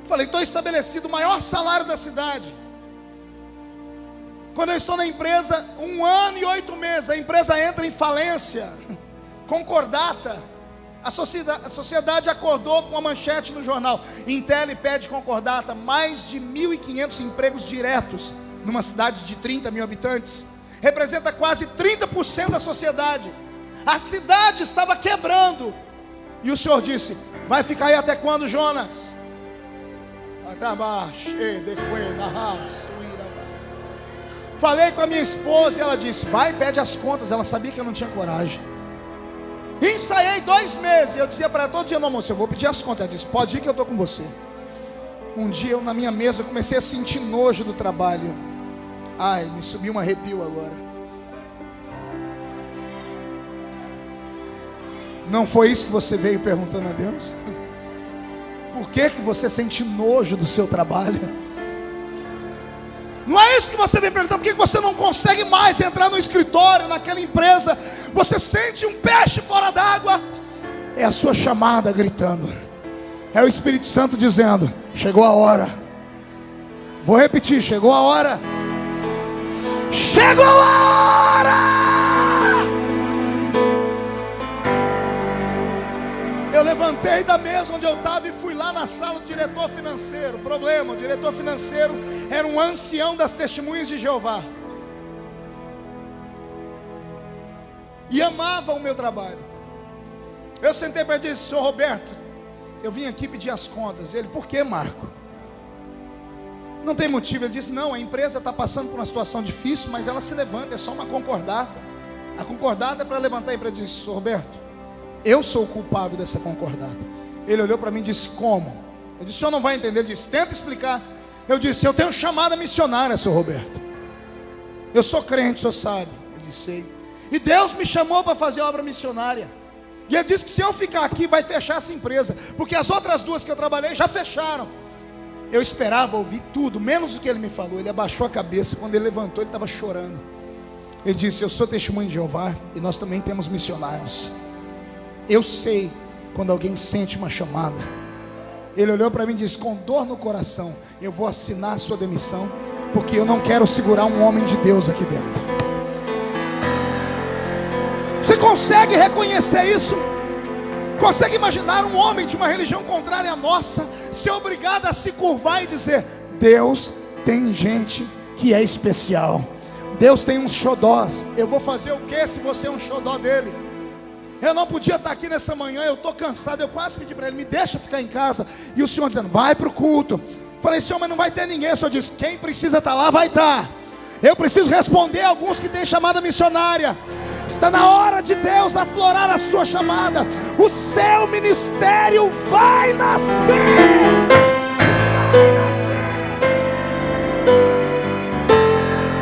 Falei: estou estabelecido, o maior salário da cidade. Quando eu estou na empresa, 1 ano e 8 meses, a empresa entra em falência. Concordata. A sociedade acordou com a manchete no jornal: Intel pede concordata. Mais de 1.500 empregos diretos numa cidade de 30 mil habitantes. Representa quase 30% da sociedade. A cidade estava quebrando. E o Senhor disse: vai ficar aí até quando, Jonas? Falei com a minha esposa e ela disse: vai, pede as contas. Ela sabia que eu não tinha coragem. Ensaiei 2 meses. Eu dizia para ela todo dia no almoço: eu vou pedir as contas. Ela disse: pode ir que eu estou com você. Um dia eu na minha mesa comecei a sentir nojo do trabalho. Ai, me subiu um arrepio agora. Não foi isso que você veio perguntando a Deus? Por que você sente nojo do seu trabalho? Não é isso que você vem perguntando. Por que você não consegue mais entrar no escritório, naquela empresa? Você sente um peixe fora d'água. É a sua chamada gritando. É o Espírito Santo dizendo: chegou a hora. Vou repetir: chegou a hora. Chegou a hora. Eu levantei da mesa onde eu estava e fui lá na sala do diretor financeiro. Problema: o diretor financeiro era um ancião das Testemunhas de Jeová e amava o meu trabalho. Eu sentei para ele e disse: senhor Roberto, eu vim aqui pedir as contas. Ele: por que, Marco? Não tem motivo. Ele disse: não, a empresa está passando por uma situação difícil, mas ela se levanta, é só uma concordata. A concordata é para levantar a empresa. Eu disse: senhor Roberto, eu sou o culpado dessa concordata. Ele olhou para mim e disse: como? Eu disse: o senhor não vai entender. Ele disse: tenta explicar. Eu disse: eu tenho chamada missionária, senhor Roberto. Eu sou crente, o senhor sabe. Ele disse: sei. E Deus me chamou para fazer obra missionária. E ele disse que se eu ficar aqui vai fechar essa empresa, porque as outras 2 que eu trabalhei já fecharam. Eu esperava ouvir tudo, menos o que ele me falou. Ele abaixou a cabeça. Quando ele levantou, ele estava chorando. Ele disse: eu sou testemunho de Jeová e nós também temos missionários. Eu sei quando alguém sente uma chamada. Ele olhou para mim e disse: com dor no coração, eu vou assinar a sua demissão, porque eu não quero segurar um homem de Deus aqui dentro. Você consegue reconhecer isso? Consegue imaginar um homem de uma religião contrária à nossa ser obrigado a se curvar e dizer: Deus tem gente que é especial, Deus tem uns xodós. Eu vou fazer o que se você é um xodó dele? Eu não podia estar aqui nessa manhã, eu estou cansado. Eu quase pedi para ele: me deixa ficar em casa. E o senhor dizendo: vai para o culto. Falei: senhor, mas não vai ter ninguém. O senhor disse: quem precisa estar lá vai estar. Eu preciso responder a alguns que têm chamada missionária. Está na hora de Deus aflorar a sua chamada. O seu ministério vai nascer. Vai nascer.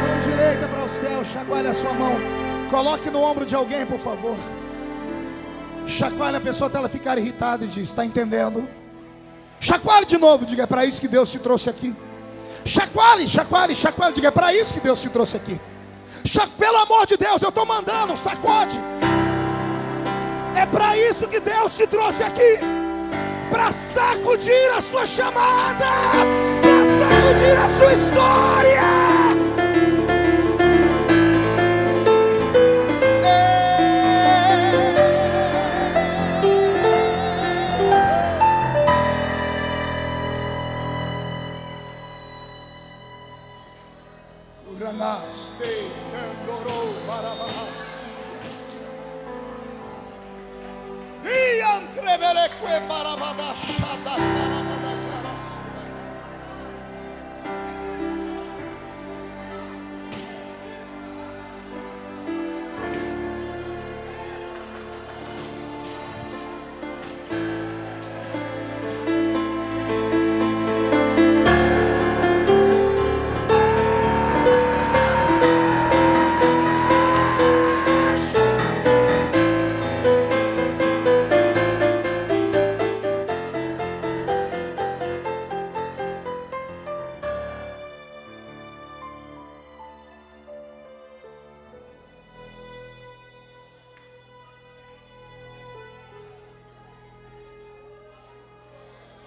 Mão direita para o céu, chacoalhe a sua mão. Coloque no ombro de alguém, por favor. Chacoalhe a pessoa até ela ficar irritada e diz: está entendendo? Chacoalhe de novo, diga: é para isso que Deus te trouxe aqui. Chacoalhe, chacoalhe, chacoalhe, diga: é para isso que Deus te trouxe aqui. Pelo amor de Deus, eu estou mandando, sacode. É para isso que Deus te trouxe aqui, para sacudir a sua chamada, para sacudir a sua história.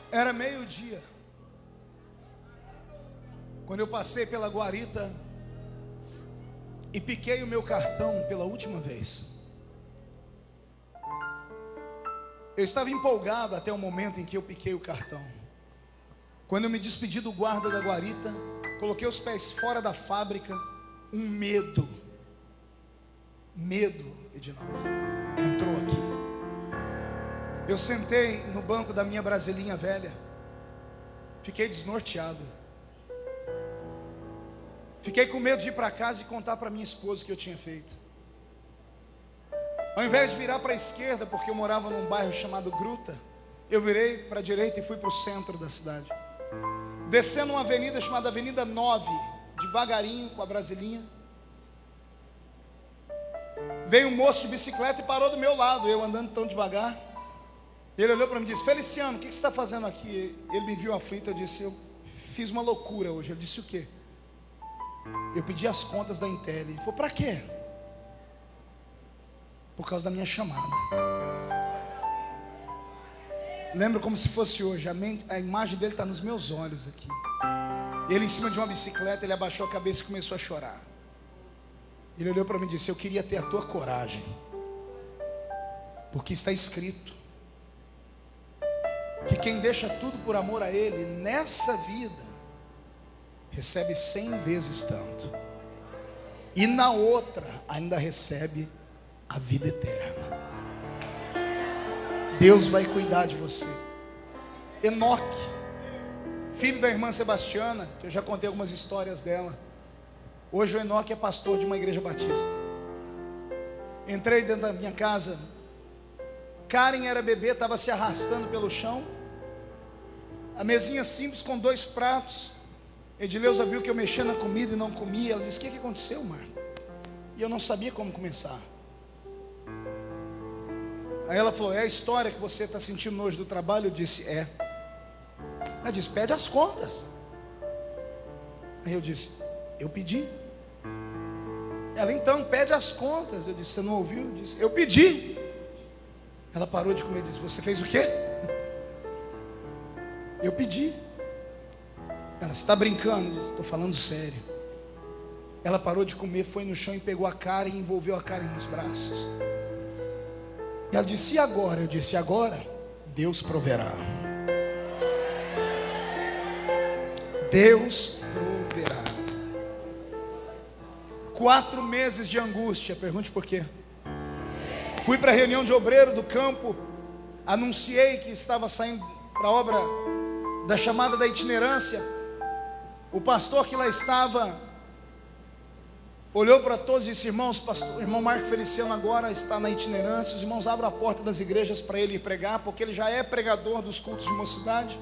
Era meio-dia, quando eu passei pela guarita e piquei o meu cartão pela última vez. Eu estava empolgado até o momento em que eu piquei o cartão. Quando eu me despedi do guarda da guarita, coloquei os pés fora da fábrica, um medo, Edinaldo, entrou aqui. Eu sentei no banco da minha brasilinha velha, fiquei desnorteado. Fiquei com medo de ir para casa e contar para minha esposa o que eu tinha feito. Ao invés de virar para a esquerda, porque eu morava num bairro chamado Gruta, eu virei para a direita e fui para o centro da cidade. Descendo uma avenida chamada Avenida 9, devagarinho, com a Brasilinha, veio um moço de bicicleta e parou do meu lado, eu andando tão devagar. Ele olhou para mim e disse: Feliciano, o que você está fazendo aqui? Ele me viu aflito, eu disse: eu fiz uma loucura hoje. Ele disse: o quê? Eu pedi as contas da Intel. Ele falou: para quê? Por causa da minha chamada. Lembro como se fosse hoje, a imagem dele está nos meus olhos aqui. Ele em cima de uma bicicleta, ele abaixou a cabeça e começou a chorar. Ele olhou para mim e disse: eu queria ter a tua coragem, porque está escrito que quem deixa tudo por amor a Ele, nessa vida, recebe 100 vezes tanto, e na outra ainda recebe a vida eterna. Deus vai cuidar de você. Enoque, filho da irmã Sebastiana, que eu já contei algumas histórias dela. Hoje o Enoque é pastor de uma igreja batista. Entrei dentro da minha casa, Karen era bebê, estava se arrastando pelo chão. A mesinha simples com 2 pratos. Edileuza viu que eu mexia na comida e não comia. Ela disse: o que aconteceu, Marco? E eu não sabia como começar. Aí ela falou: é a história que você está sentindo hoje do trabalho? Eu disse: é. Ela disse: pede as contas. Aí eu disse: eu pedi. Ela: então pede as contas. Eu disse: você não ouviu? Eu disse: eu pedi. Ela parou de comer e disse: você fez o quê? Eu pedi. Ela: você está brincando? Eu disse: estou falando sério. Ela parou de comer, foi no chão e pegou a Karen e envolveu a Karen nos braços. E ela disse: e agora? Eu disse: agora Deus proverá. Deus proverá. 4 meses de angústia. Pergunte por quê. Fui para a reunião de obreiro do campo, anunciei que estava saindo para a obra da chamada da itinerância. O pastor que lá estava olhou para todos e disse: irmãos, o irmão Marco Feliciano agora está na itinerância. Os irmãos abram a porta das igrejas para ele ir pregar, porque ele já é pregador dos cultos de mocidade.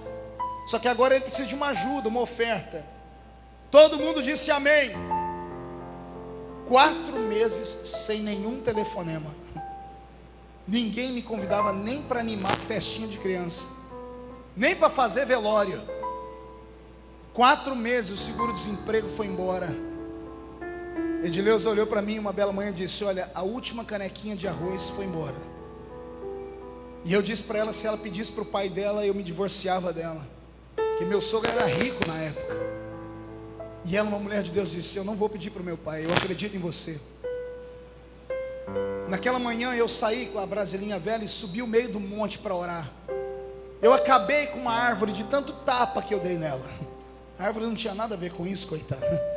Só que agora ele precisa de uma ajuda, uma oferta. Todo mundo disse amém. 4 meses sem nenhum telefonema. Ninguém me convidava nem para animar festinha de criança, nem para fazer velório. 4 meses o seguro-desemprego foi embora. Edileuza olhou para mim uma bela manhã e disse: olha, a última canequinha de arroz foi embora. E eu disse para ela, se ela pedisse para o pai dela, eu me divorciava dela, porque meu sogro era rico na época. E ela, uma mulher de Deus, disse: eu não vou pedir para o meu pai, eu acredito em você. Naquela manhã eu saí com a Brasilinha velha e subi o meio do monte para orar. Eu acabei com uma árvore de tanto tapa que eu dei nela. A árvore não tinha nada a ver com isso, coitada.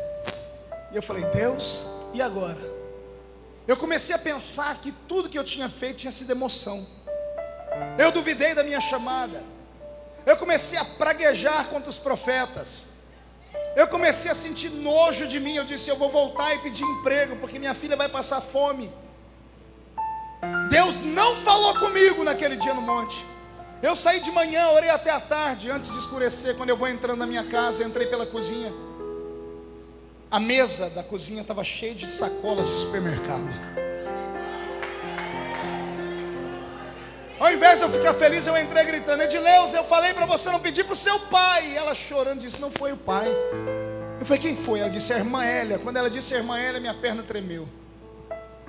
E eu falei: Deus, e agora? Eu comecei a pensar que tudo que eu tinha feito tinha sido emoção. Eu duvidei da minha chamada. Eu comecei a praguejar contra os profetas. Eu comecei a sentir nojo de mim. Eu disse: eu vou voltar e pedir emprego, porque minha filha vai passar fome. Deus não falou comigo naquele dia no monte. Eu saí de manhã, orei até a tarde, antes de escurecer. Quando eu vou entrando na minha casa, entrei pela cozinha. A mesa da cozinha estava cheia de sacolas de supermercado. Ao invés de eu ficar feliz, eu entrei gritando: Edileuza, eu falei para você não pedir para o seu pai. E ela chorando disse: não foi o pai. Eu falei: quem foi? Ela disse: a irmã Hélia. Quando ela disse a irmã Hélia, minha perna tremeu.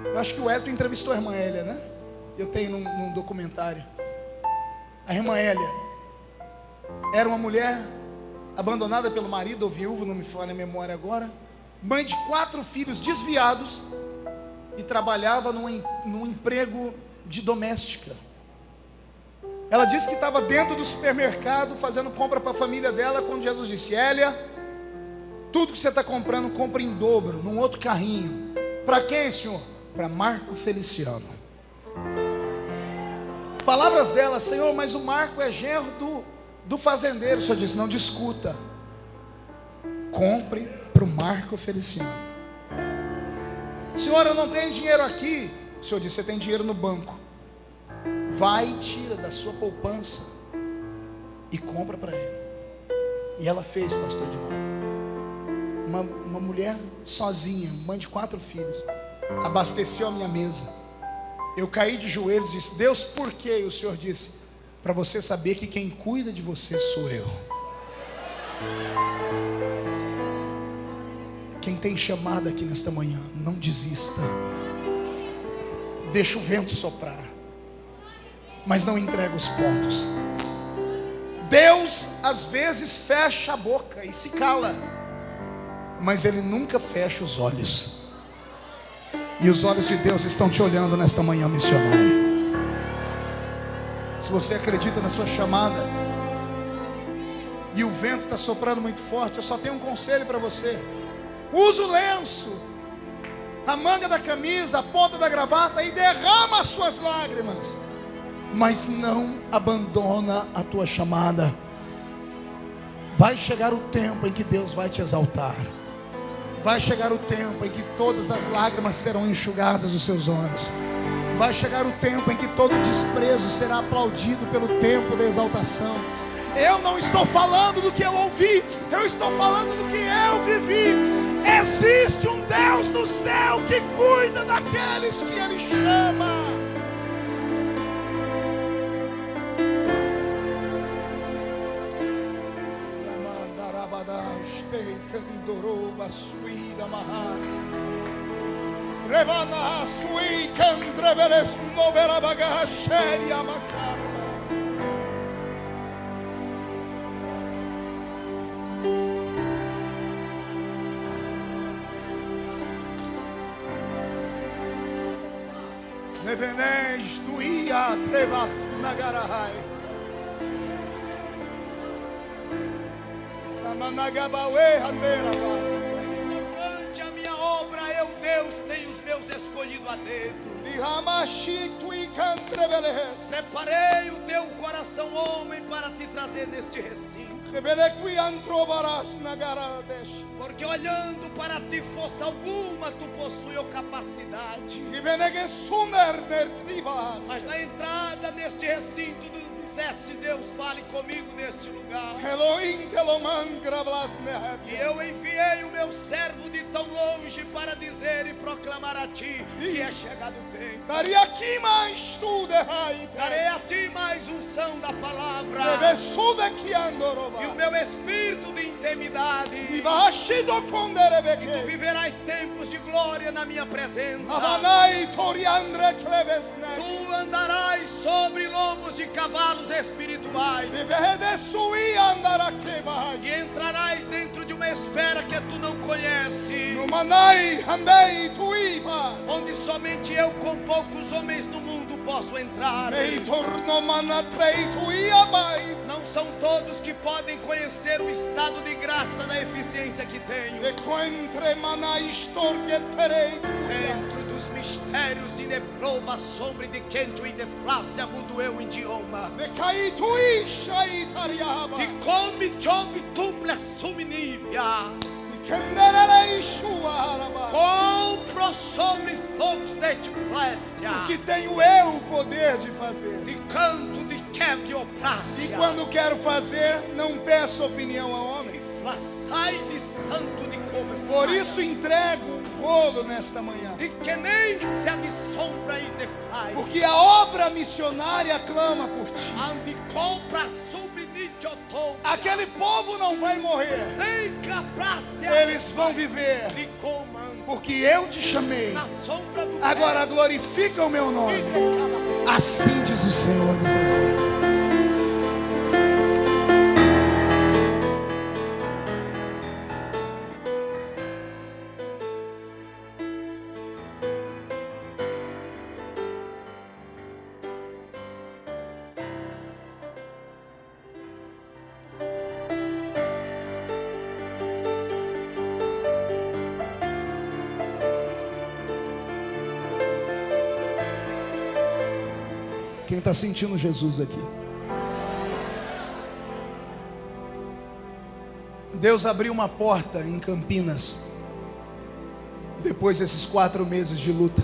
Eu acho que o Elton entrevistou a irmã Hélia, né? Eu tenho num documentário. A irmã Hélia era uma mulher abandonada pelo marido, ou viúva, não me falha a memória agora, mãe de 4 filhos desviados, e trabalhava num emprego de doméstica. Ela disse que estava dentro do supermercado fazendo compra para a família dela, quando Jesus disse: Hélia, tudo que você está comprando, compra em dobro, num outro carrinho. Para quem, senhor? Para Marco Feliciano. Palavras dela: Senhor, mas o Marco é genro do fazendeiro. O senhor disse: não discuta, compre para o Marco Feliciano. Senhor, eu não tenho dinheiro aqui, O Senhor disse: você tem dinheiro no banco, vai e tira da sua poupança e compra para ele. E ela fez, pastor Edinaldo. Uma mulher sozinha, mãe de 4 filhos, abasteceu a minha mesa. Eu caí de joelhos e disse: Deus, por quê? E o Senhor disse: para você saber que quem cuida de você sou eu. Quem tem chamada aqui nesta manhã, não desista. Deixa o vento soprar, mas não entrega os pontos. Deus às vezes fecha a boca e se cala, mas Ele nunca fecha os olhos. E os olhos de Deus estão te olhando nesta manhã missionária. Se você acredita na sua chamada e o vento está soprando muito forte, eu só tenho um conselho para você: usa o lenço, a manga da camisa, a ponta da gravata e derrama as suas lágrimas, mas não abandona a tua chamada. Vai chegar o tempo em que Deus vai te exaltar. Vai chegar o tempo em que todas as lágrimas serão enxugadas dos seus olhos. Vai chegar o tempo em que todo desprezo será aplaudido pelo tempo da exaltação. Eu não estou falando do que eu ouvi, eu estou falando do que eu vivi. Existe um Deus no céu que cuida daqueles que Ele chama. Revana sui candreveles novera bagacheria macarba. Nevenes tuia trevas nagarahai. Samanagabawe handeravas. A minha obra, eu, Deus, tenho os meus escolhido a dedo. Preparei o teu coração, homem, para te trazer neste recinto. Porque olhando para ti, força alguma, tu possui a capacidade. Mas na entrada neste recinto, tu disseste: Deus, fale comigo neste lugar. E eu enviei o meu servo de tão longe para dizer e proclamar a ti que é chegado o tempo. Darei a ti mais unção da palavra e o meu espírito de intimidade, e tu viverás tempos de glória na minha presença. Tu andarás sobre lombos de cavalos espirituais e entrarás dentro de uma esfera que tu não conheces, onde somente eu com poucos homens no mundo posso entrar. Não são todos que podem conhecer o estado de graça da eficiência que tenho. Dentro dos mistérios e de prova sombra de quente e de plácia mudo eu idioma. De come chobe tuple suminivia. Compro sobre flux de plácia. O que tenho eu o poder de fazer. De canto de quebra-plácia. E quando quero fazer, não peço opinião a homens. Sai de santo de conversa. Por isso entrego um rolo nesta manhã. De que nem se de sombra e de faz. Porque a obra missionária clama por ti. Ande compra sobre aquele povo não vai morrer. Nem caprácia. Eles vão viver. De comando. Porque eu te chamei. Na sombra do agora glorifica o meu nome. Assim diz o Senhor dos Exércitos. Quem está sentindo Jesus aqui? Deus abriu uma porta em Campinas, depois desses 4 meses de luta.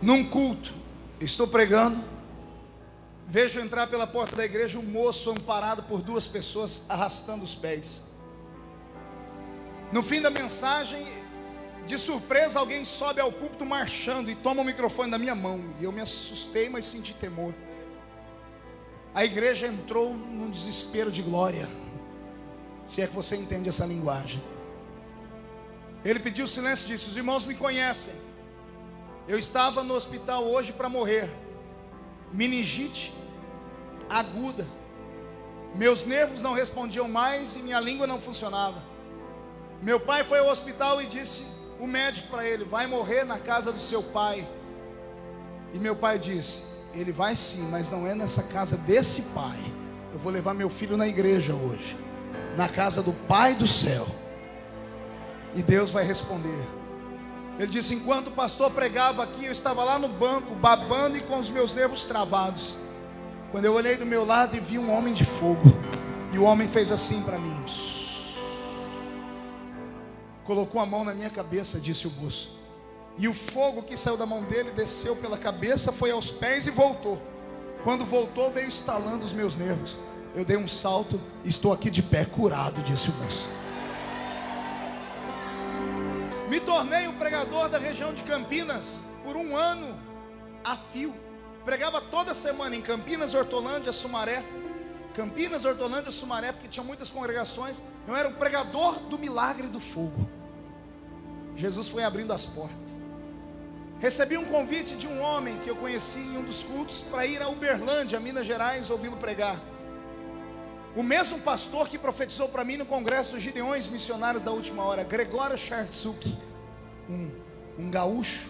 Num culto, estou pregando, vejo entrar pela porta da igreja um moço amparado por duas pessoas arrastando os pés. No fim da mensagem, de surpresa, alguém sobe ao púlpito marchando e toma o microfone da minha mão. E eu me assustei, mas senti temor. A igreja entrou num desespero de glória, se é que você entende essa linguagem. Ele pediu silêncio e disse: os irmãos me conhecem. Eu estava no hospital hoje para morrer. Meningite aguda. Meus nervos não respondiam mais e minha língua não funcionava. Meu pai foi ao hospital e disse o médico para ele: vai morrer na casa do seu pai. E meu pai disse: ele vai sim, mas não é nessa casa desse pai. Eu vou levar meu filho na igreja hoje, na casa do Pai do céu, e Deus vai responder. Ele disse: enquanto o pastor pregava aqui, eu estava lá no banco, babando e com os meus nervos travados, quando eu olhei do meu lado e vi um homem de fogo. E o homem fez assim para mim, colocou a mão na minha cabeça, disse o moço. E o fogo que saiu da mão dele desceu pela cabeça, foi aos pés e voltou. Quando voltou, veio estalando os meus nervos. Eu dei um salto, estou aqui de pé, curado, disse o moço. Me tornei o pregador da região de Campinas por 1 ano a fio. Pregava toda semana em Campinas, Hortolândia, Sumaré. Campinas, Hortolândia, Sumaré, porque tinha muitas congregações. Eu era o pregador do milagre do fogo. Jesus foi abrindo as portas. Recebi um convite de um homem que eu conheci em um dos cultos para ir a Uberlândia, Minas Gerais, ouvi-lo pregar. O mesmo pastor que profetizou para mim no congresso dos Gideões Missionários da Última Hora, Gregório Chartsuk, um gaúcho.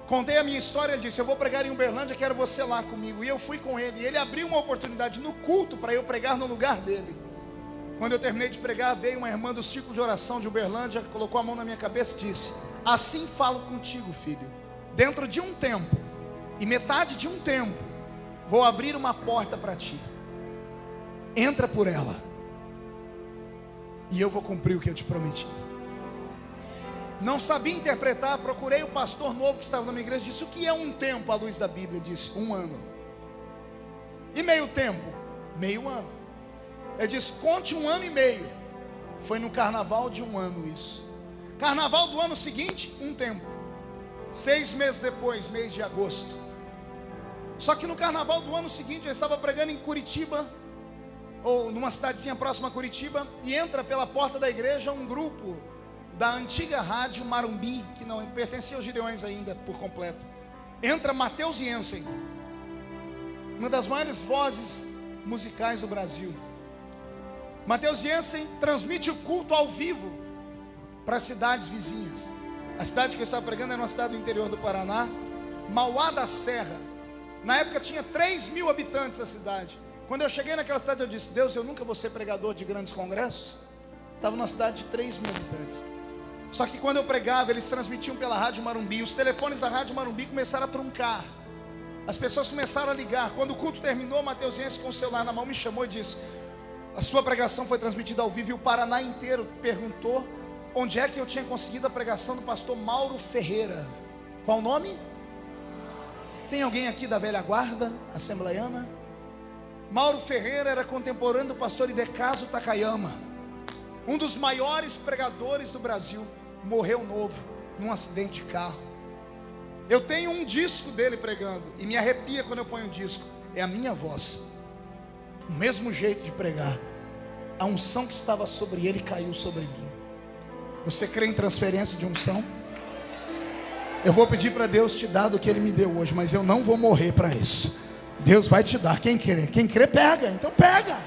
Contei a minha história, ele disse: eu vou pregar em Uberlândia, quero você lá comigo. E eu fui com ele, e ele abriu uma oportunidade no culto para eu pregar no lugar dele. Quando eu terminei de pregar, veio uma irmã do círculo de oração de Uberlândia, colocou a mão na minha cabeça e disse: assim falo contigo, filho, dentro de um tempo, e metade de um tempo, vou abrir uma porta para ti, entra por ela, e eu vou cumprir o que eu te prometi. Não sabia interpretar, procurei o pastor novo que estava na minha igreja, disse: o que é um tempo à luz da Bíblia? Disse: 1 ano. E meio tempo? Meio ano. Ele disse: conte 1 ano e meio. Foi no carnaval de 1 ano isso. Carnaval do ano seguinte, 1 tempo. 6 meses depois, mês de agosto. Só que no carnaval do ano seguinte, eu estava pregando em Curitiba, ou numa cidadezinha próxima a Curitiba, e entra pela porta da igreja um grupo da antiga rádio Marumbi, que não pertencia aos Gideões ainda por completo. Entra Matheus Jensen, uma das maiores vozes musicais do Brasil. Matheus Jensen transmite o culto ao vivo para as cidades vizinhas. A cidade que eu estava pregando era uma cidade do interior do Paraná, Mauá da Serra. Na época tinha 3.000 habitantes a cidade. Quando eu cheguei naquela cidade, eu disse: Deus, eu nunca vou ser pregador de grandes congressos. Estava numa cidade de 3.000 habitantes. Só que quando eu pregava, eles transmitiam pela Rádio Marumbi. Os telefones da Rádio Marumbi começaram a truncar. As pessoas começaram a ligar. Quando o culto terminou, Matheus Jensen, com o celular na mão, me chamou e disse: a sua pregação foi transmitida ao vivo. E o Paraná inteiro perguntou onde é que eu tinha conseguido a pregação do pastor Mauro Ferreira. Qual o nome? Tem alguém aqui da velha guarda assembleiana? Mauro Ferreira era contemporâneo do pastor Idecaso Takayama, um dos maiores pregadores do Brasil. Morreu novo num acidente de carro. Eu tenho um disco dele pregando e me arrepia quando eu ponho o disco. É a minha voz, o mesmo jeito de pregar. A unção que estava sobre ele caiu sobre mim. Você crê em transferência de unção? Eu vou pedir para Deus te dar do que Ele me deu hoje, mas eu não vou morrer para isso. Deus vai te dar. Quem crê pega. Então pega.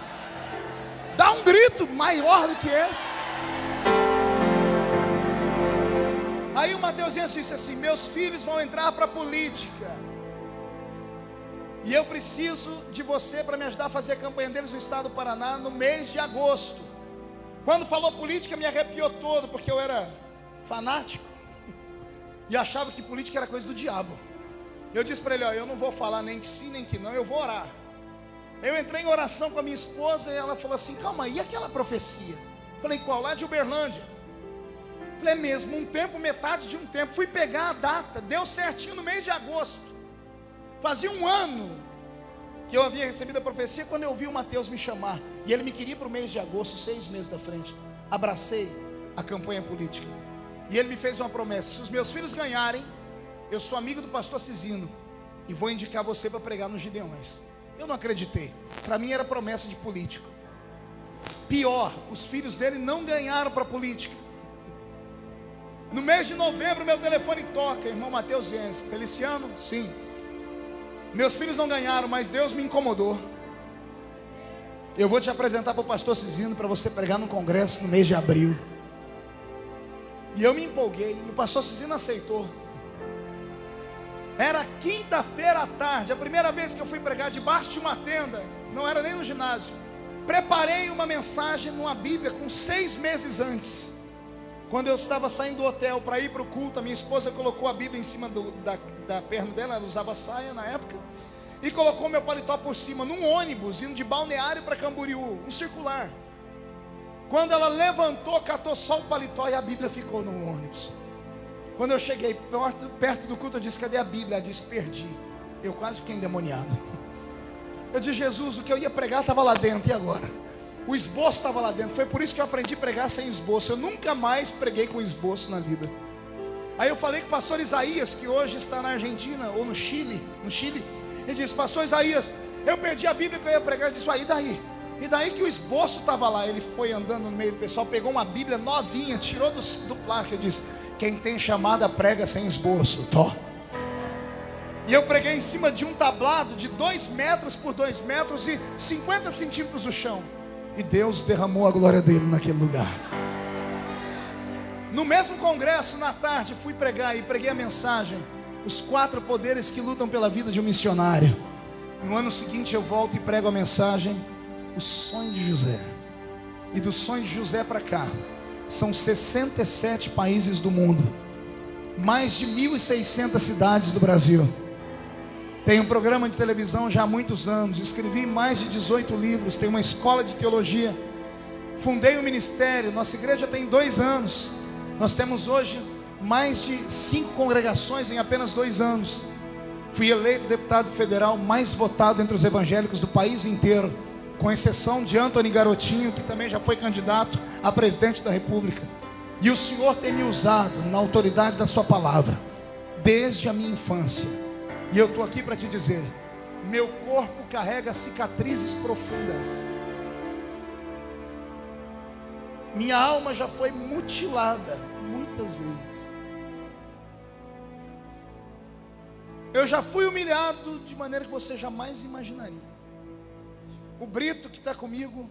Dá um grito maior do que esse. Aí o Matheus Jensen disse assim: meus filhos vão entrar para a política, e eu preciso de você para me ajudar a fazer a campanha deles no estado do Paraná no mês de agosto. Quando falou política, me arrepiou todo, porque eu era fanático e achava que política era coisa do diabo. Eu disse para ele: ó, eu não vou falar nem que sim nem que não, eu vou orar. Eu entrei em oração com a minha esposa e ela falou assim: calma aí, aquela profecia? Falei: qual? Lá de Uberlândia. Falei, é mesmo, um tempo, metade de um tempo. Fui pegar a data, deu certinho no mês de agosto. Fazia um ano que eu havia recebido a profecia quando eu vi o Mateus me chamar. E ele me queria para o mês de agosto, 6 meses da frente. Abracei a campanha política. E ele me fez uma promessa: se os meus filhos ganharem, eu sou amigo do pastor Cisino e vou indicar você para pregar nos Gideões. Eu não acreditei. Para mim era promessa de político. Pior, os filhos dele não ganharam para política. No mês de novembro meu telefone toca, irmão Mateus Jens. Feliciano? Sim. Meus filhos não ganharam, mas Deus me incomodou. Eu vou te apresentar para o pastor Cisino para você pregar no congresso no mês de abril. E eu me empolguei, e o pastor Cisino aceitou. Era quinta-feira à tarde, a primeira vez que eu fui pregar debaixo de uma tenda, não era nem no ginásio. Preparei uma mensagem numa Bíblia com 6 meses antes. Quando eu estava saindo do hotel para ir para o culto, a minha esposa colocou a Bíblia em cima da perna dela, ela usava saia na época, e colocou meu paletó por cima, num ônibus, indo de Balneário para Camboriú, um circular. Quando ela levantou, catou só o paletó e a Bíblia ficou no ônibus. Quando eu cheguei perto do culto, eu disse, cadê a Bíblia? Ela disse, perdi. Eu quase fiquei endemoniado. Eu disse, Jesus, o que eu ia pregar estava lá dentro, e agora? O esboço estava lá dentro. Foi por isso que eu aprendi a pregar sem esboço. Eu nunca mais preguei com esboço na vida. Aí eu falei com o pastor Isaías, que hoje está na Argentina, ou no Chile. Ele disse, pastor Isaías, eu perdi a Bíblia que eu ia pregar. Ele disse, aí daí? E daí que o esboço estava lá. Ele foi andando no meio do pessoal, pegou uma Bíblia novinha, tirou do plástico. Ele disse, quem tem chamada prega sem esboço. Tó. E eu preguei em cima de um tablado de 2 metros por 2 metros e 50 centímetros do chão. E Deus derramou a glória dele naquele lugar. No mesmo congresso, na tarde, fui pregar e preguei a mensagem: os 4 poderes que lutam pela vida de um missionário. No ano seguinte eu volto e prego a mensagem: o sonho de José. E do sonho de José para cá, são 67 países do mundo, mais de 1.600 cidades do Brasil. Tenho um programa de televisão já há muitos anos, escrevi mais de 18 livros, tenho uma escola de teologia, fundei um ministério, nossa igreja tem 2 anos, nós temos hoje mais de 5 congregações em apenas 2 anos, fui eleito deputado federal mais votado entre os evangélicos do país inteiro, com exceção de Antony Garotinho, que também já foi candidato a presidente da república, e o Senhor tem me usado na autoridade da sua palavra, desde a minha infância. E eu estou aqui para te dizer, meu corpo carrega cicatrizes profundas. Minha alma já foi mutilada muitas vezes. Eu já fui humilhado de maneira que você jamais imaginaria. O Brito que está comigo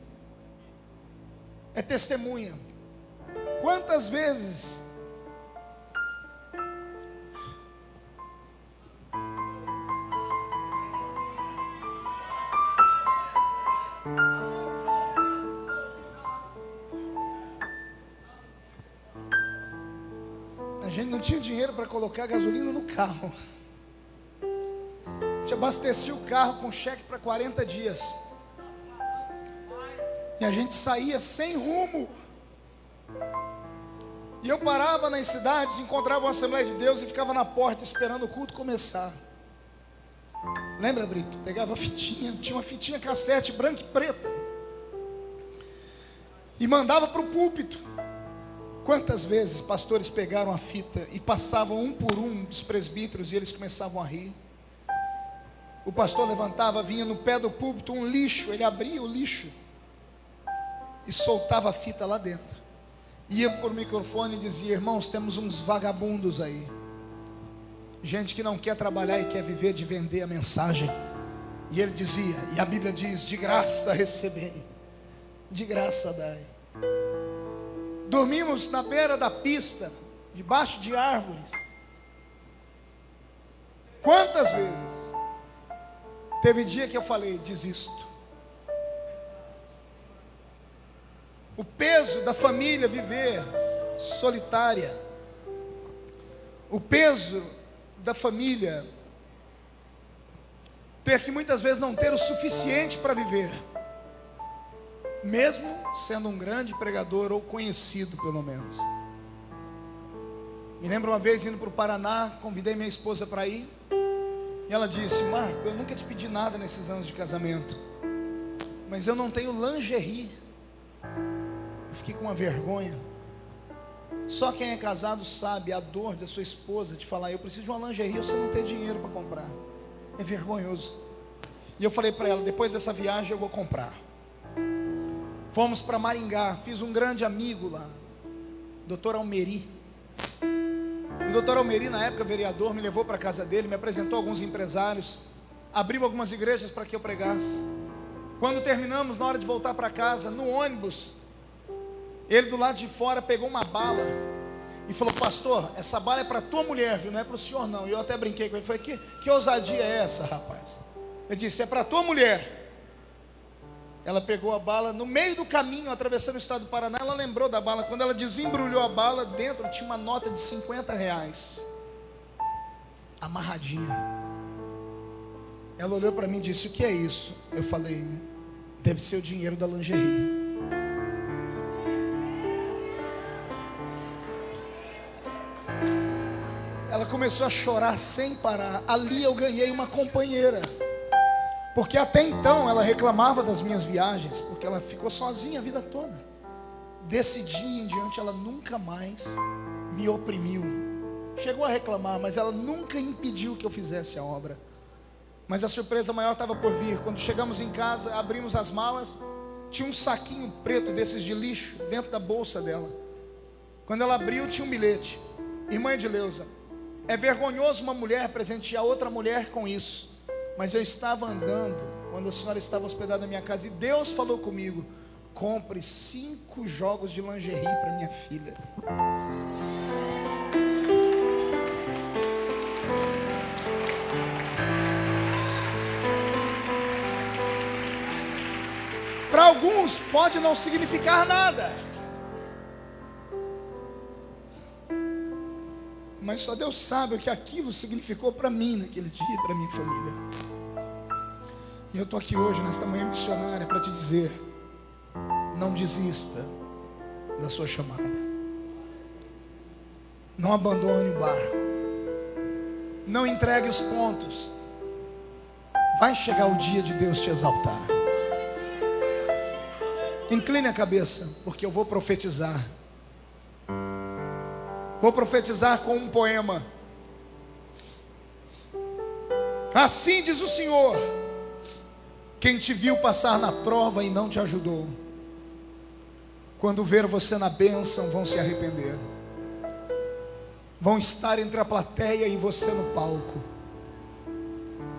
é testemunha. Quantas vezes a gente não tinha dinheiro para colocar gasolina no carro. A gente abastecia o carro com cheque para 40 dias. E a gente saía sem rumo. E eu parava nas cidades, encontrava uma Assembleia de Deus e ficava na porta esperando o culto começar. Lembra, Brito? Pegava a fitinha, tinha uma fitinha cassete branca e preta, e mandava para o púlpito. Quantas vezes pastores pegaram a fita e passavam um por um dos presbíteros e eles começavam a rir. O pastor levantava, vinha no pé do púlpito um lixo, ele abria o lixo e soltava a fita lá dentro. Ia por microfone e dizia: irmãos, temos uns vagabundos aí, gente que não quer trabalhar e quer viver de vender a mensagem. E ele dizia, e a Bíblia diz: de graça recebei, de graça dai. Dormimos na beira da pista, debaixo de árvores. Quantas vezes teve dia que eu falei: desisto. O peso da família viver solitária, o peso da família ter que muitas vezes não ter o suficiente para viver, mesmo sendo um grande pregador ou conhecido pelo menos. Me lembro uma vez indo para o Paraná, convidei minha esposa para ir. E ela disse: Marco, eu nunca te pedi nada nesses anos de casamento, mas eu não tenho lingerie. Eu fiquei com uma vergonha. Só quem é casado sabe a dor da sua esposa de falar: eu preciso de uma lingerie, você não tem dinheiro para comprar. É vergonhoso. E eu falei para ela: depois dessa viagem eu vou comprar. Fomos para Maringá, fiz um grande amigo lá, Dr. Almeri. O Dr. Almeri, na época vereador, me levou para a casa dele, me apresentou alguns empresários, abriu algumas igrejas para que eu pregasse. Quando terminamos, na hora de voltar para casa, no ônibus, ele do lado de fora pegou uma bala e falou: pastor, essa bala é para tua mulher, viu? Não é para o senhor não. E eu até brinquei com ele, falei: que ousadia é essa, rapaz? Eu disse: é para tua mulher. Ela pegou a bala, no meio do caminho, atravessando o estado do Paraná, ela lembrou da bala. Quando ela desembrulhou a bala, dentro tinha uma nota de R$50, amarradinha. Ela olhou para mim e disse: o que é isso? Eu falei: deve ser o dinheiro da lingerie. Ela começou a chorar sem parar. Ali eu ganhei uma companheira, porque até então ela reclamava das minhas viagens, porque ela ficou sozinha a vida toda. Desse dia em diante ela nunca mais me oprimiu. Chegou a reclamar, mas ela nunca impediu que eu fizesse a obra. Mas a surpresa maior estava por vir. Quando chegamos em casa, abrimos as malas, tinha um saquinho preto desses de lixo dentro da bolsa dela. Quando ela abriu, tinha um bilhete: irmã Edileuza, é vergonhoso uma mulher presentear outra mulher com isso, mas eu estava andando quando a senhora estava hospedada na minha casa e Deus falou comigo: compre 5 jogos de lingerie para minha filha. Para alguns pode não significar nada, mas só Deus sabe o que aquilo significou para mim naquele dia e para minha família. E eu estou aqui hoje, nesta manhã missionária, para te dizer: não desista da sua chamada. Não abandone o barco. Não entregue os pontos. Vai chegar o dia de Deus te exaltar. Incline a cabeça, porque eu vou profetizar. Vou profetizar com um poema. Assim diz o Senhor: quem te viu passar na prova e não te ajudou, quando ver você na bênção, vão se arrepender. Vão estar entre a plateia e você no palco.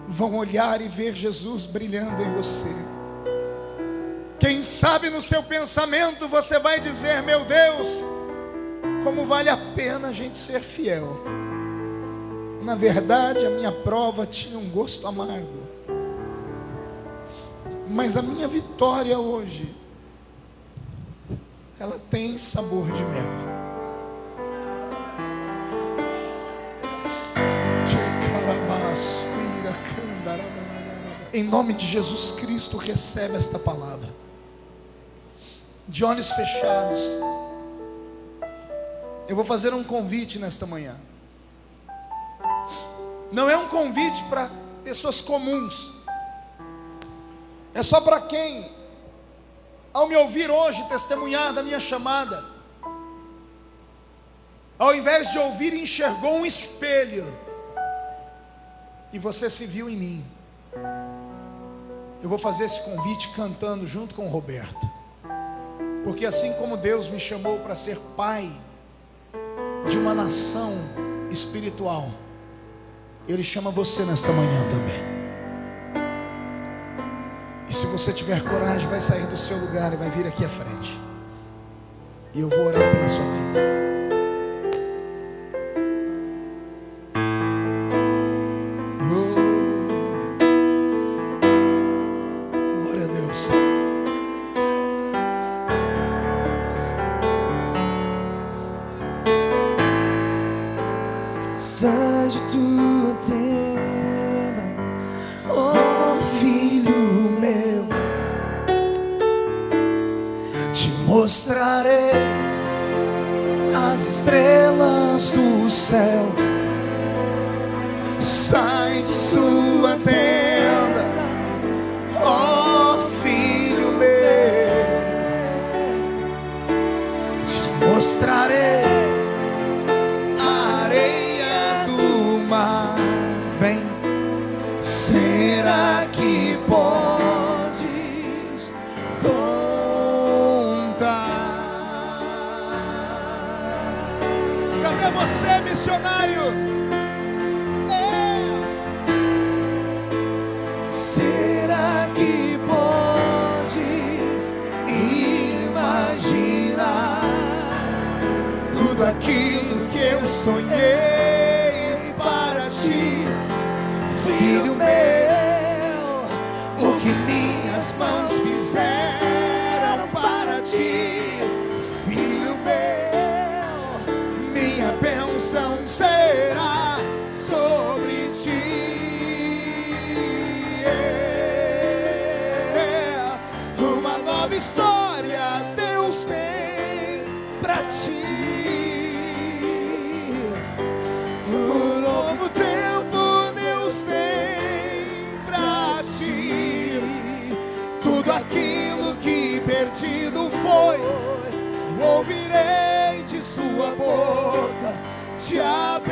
Vão olhar e ver Jesus brilhando em você. Quem sabe no seu pensamento você vai dizer: meu Deus, como vale a pena a gente ser fiel. Na verdade, a minha prova tinha um gosto amargo, mas a minha vitória hoje, ela tem sabor de mel. Em nome de Jesus Cristo, recebe esta palavra. De olhos fechados, eu vou fazer um convite nesta manhã. Não é um convite para pessoas comuns. É só para quem, ao me ouvir hoje testemunhar da minha chamada, ao invés de ouvir, enxergou um espelho e você se viu em mim. Eu vou fazer esse convite cantando junto com o Roberto, porque assim como Deus me chamou para ser pai de uma nação espiritual, Ele chama você nesta manhã também. E se você tiver coragem, vai sair do seu lugar e vai vir aqui à frente, e eu vou orar pela sua vida. Glória a Deus. Sai de tua tenda, oh filho meu, te mostrarei a as estrelas do céu. Sai de sua tenda, ó filho meu, te mostrarei a areia do mar. Vem, será que podes contar? Cadê você, missionário? Será que podes imaginar Tudo aquilo que eu sonhei para ti, filho meu, o que minhas mãos fizeram para ti, filho meu, minha bênção será sobre ti. Uma nova história Deus tem pra ti. Um novo tempo Deus tem pra ti. Tudo aquilo que perdido foi, ouvirei de sua boca, te abençoarei.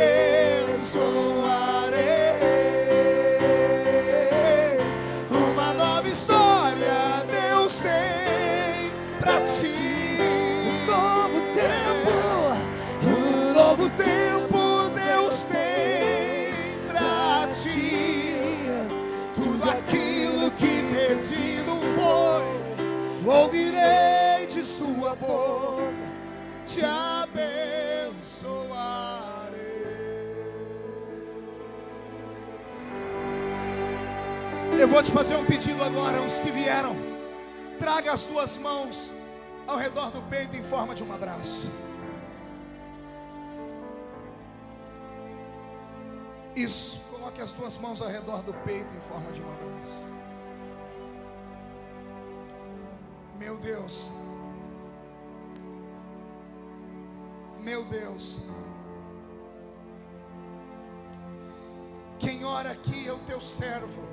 Uma nova história Deus tem pra ti. Um novo tempo Deus tem pra ti. Tudo aquilo que perdido foi, ouvirei de sua boca, te abençoarei. Eu vou te fazer um pedido agora, os que vieram, traga as duas mãos ao redor do peito em forma de um abraço. Isso, coloque as duas mãos ao redor do peito em forma de um abraço. Meu Deus, meu Deus, quem ora aqui é o teu servo,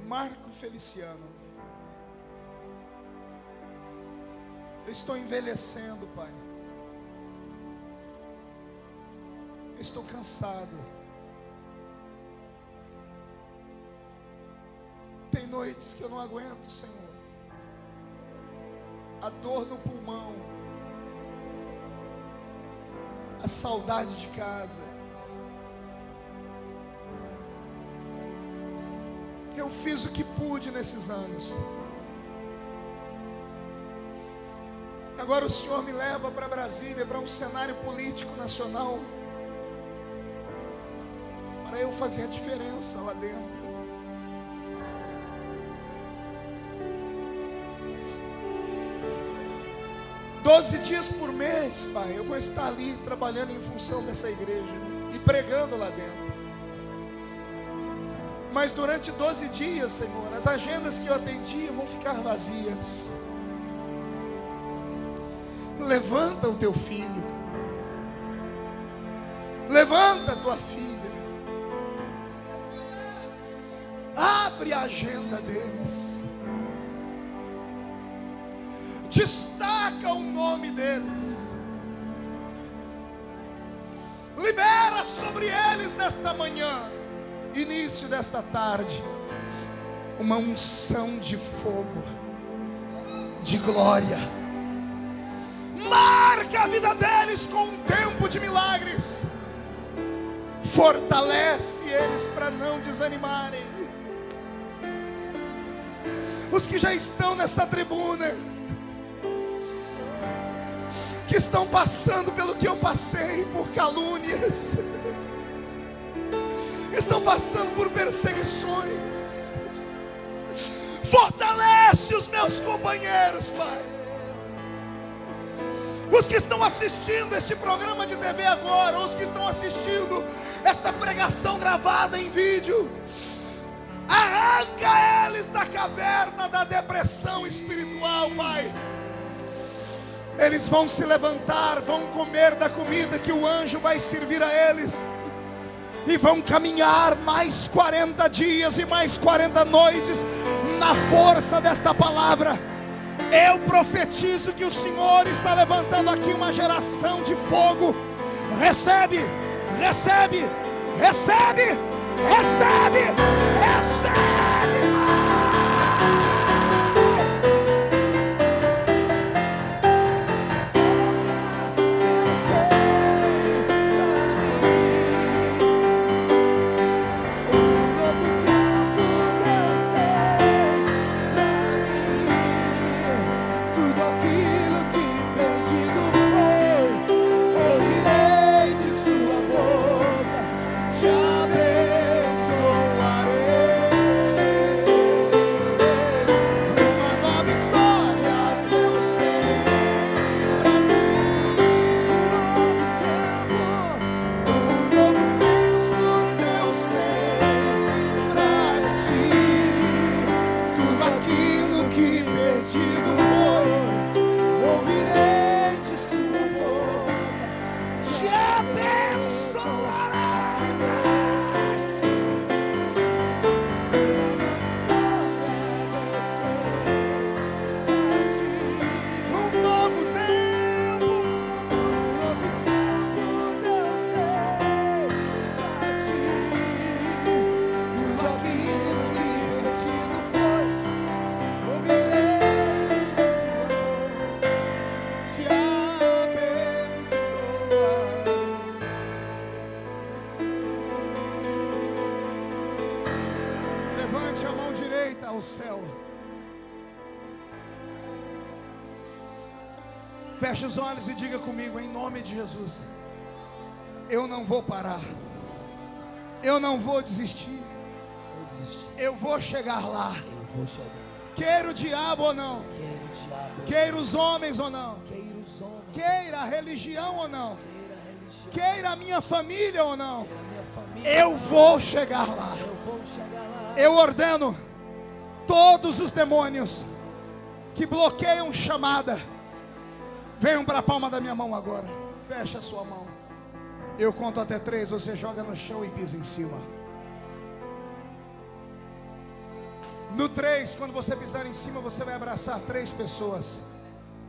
Marco Feliciano. Eu estou envelhecendo, Pai. Eu estou cansado. Tem noites que eu não aguento, Senhor. A dor no pulmão, a saudade de casa. Eu fiz o que pude nesses anos. Agora o Senhor me leva para Brasília, para um cenário político nacional, para eu fazer a diferença lá dentro. Doze dias por mês, Pai, eu vou estar ali trabalhando em função dessa igreja e pregando lá dentro. Mas durante 12 dias, Senhor, as agendas que eu atendia vão ficar vazias. Levanta o teu filho, levanta a tua filha, abre a agenda deles, destaca o nome deles, libera sobre eles nesta manhã, início desta tarde, uma unção de fogo, de glória. Marca a vida deles com um tempo de milagres. Fortalece eles para não desanimarem. Os que já estão nessa tribuna, que estão passando pelo que eu passei, por calúnias, estão passando por perseguições. Fortalece os meus companheiros, Pai. Os que estão assistindo este programa de TV agora, os que estão assistindo esta pregação gravada em vídeo, arranca eles da caverna da depressão espiritual, Pai. Eles vão se levantar, vão comer da comida que o anjo vai servir a eles, e vão caminhar mais 40 dias e mais 40 noites na força desta palavra. Eu profetizo que o Senhor está levantando aqui uma geração de fogo. Recebe, recebe, recebe, recebe, recebe mais. Levante a mão direita ao céu. Feche os olhos e diga comigo, em nome de Jesus: eu não vou parar, eu não vou desistir, eu vou chegar lá. Queira o diabo ou não, queira os homens ou não, queira a religião ou não, queira a minha família ou não, eu vou chegar lá. Eu ordeno todos os demônios que bloqueiam chamada, venham para a palma da minha mão agora. Feche a sua mão. Eu conto até 3, você joga no chão e pisa em cima. No 3, quando você pisar em cima, você vai abraçar 3 pessoas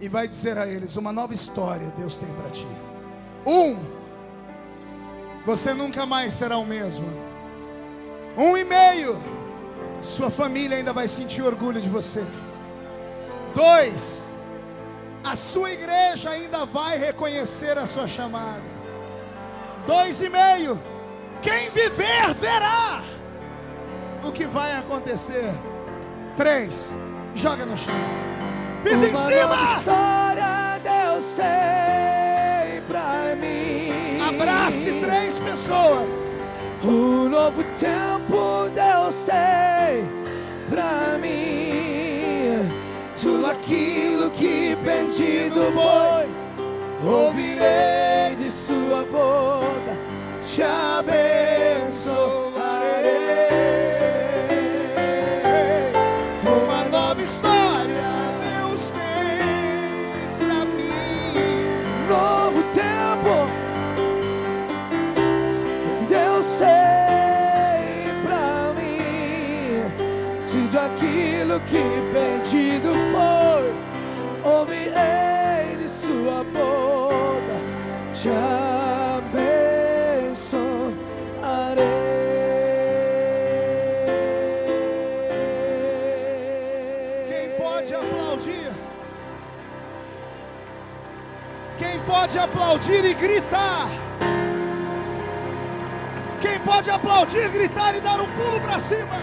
e vai dizer a eles: uma nova história Deus tem para ti. 1, você nunca mais será o mesmo. 1,5, sua família ainda vai sentir orgulho de você. 2, a sua igreja ainda vai reconhecer a sua chamada. 2,5, quem viver verá o que vai acontecer. 3, joga no chão, pisa em cima. Uma história Deus tem pra mim. Abrace 3 pessoas. Um novo tempo Deus tem pra mim. Tudo aquilo que perdido foi, ouvirei de sua boca, te abençoarei. Uma nova história Deus tem pra mim. Novo tempo Deus tem pra mim. Tudo aquilo que perdido foi, ouvirei de sua boca, te abençoarei. Quem pode aplaudir? Quem pode aplaudir e gritar? Quem pode aplaudir, gritar e dar um pulo para cima?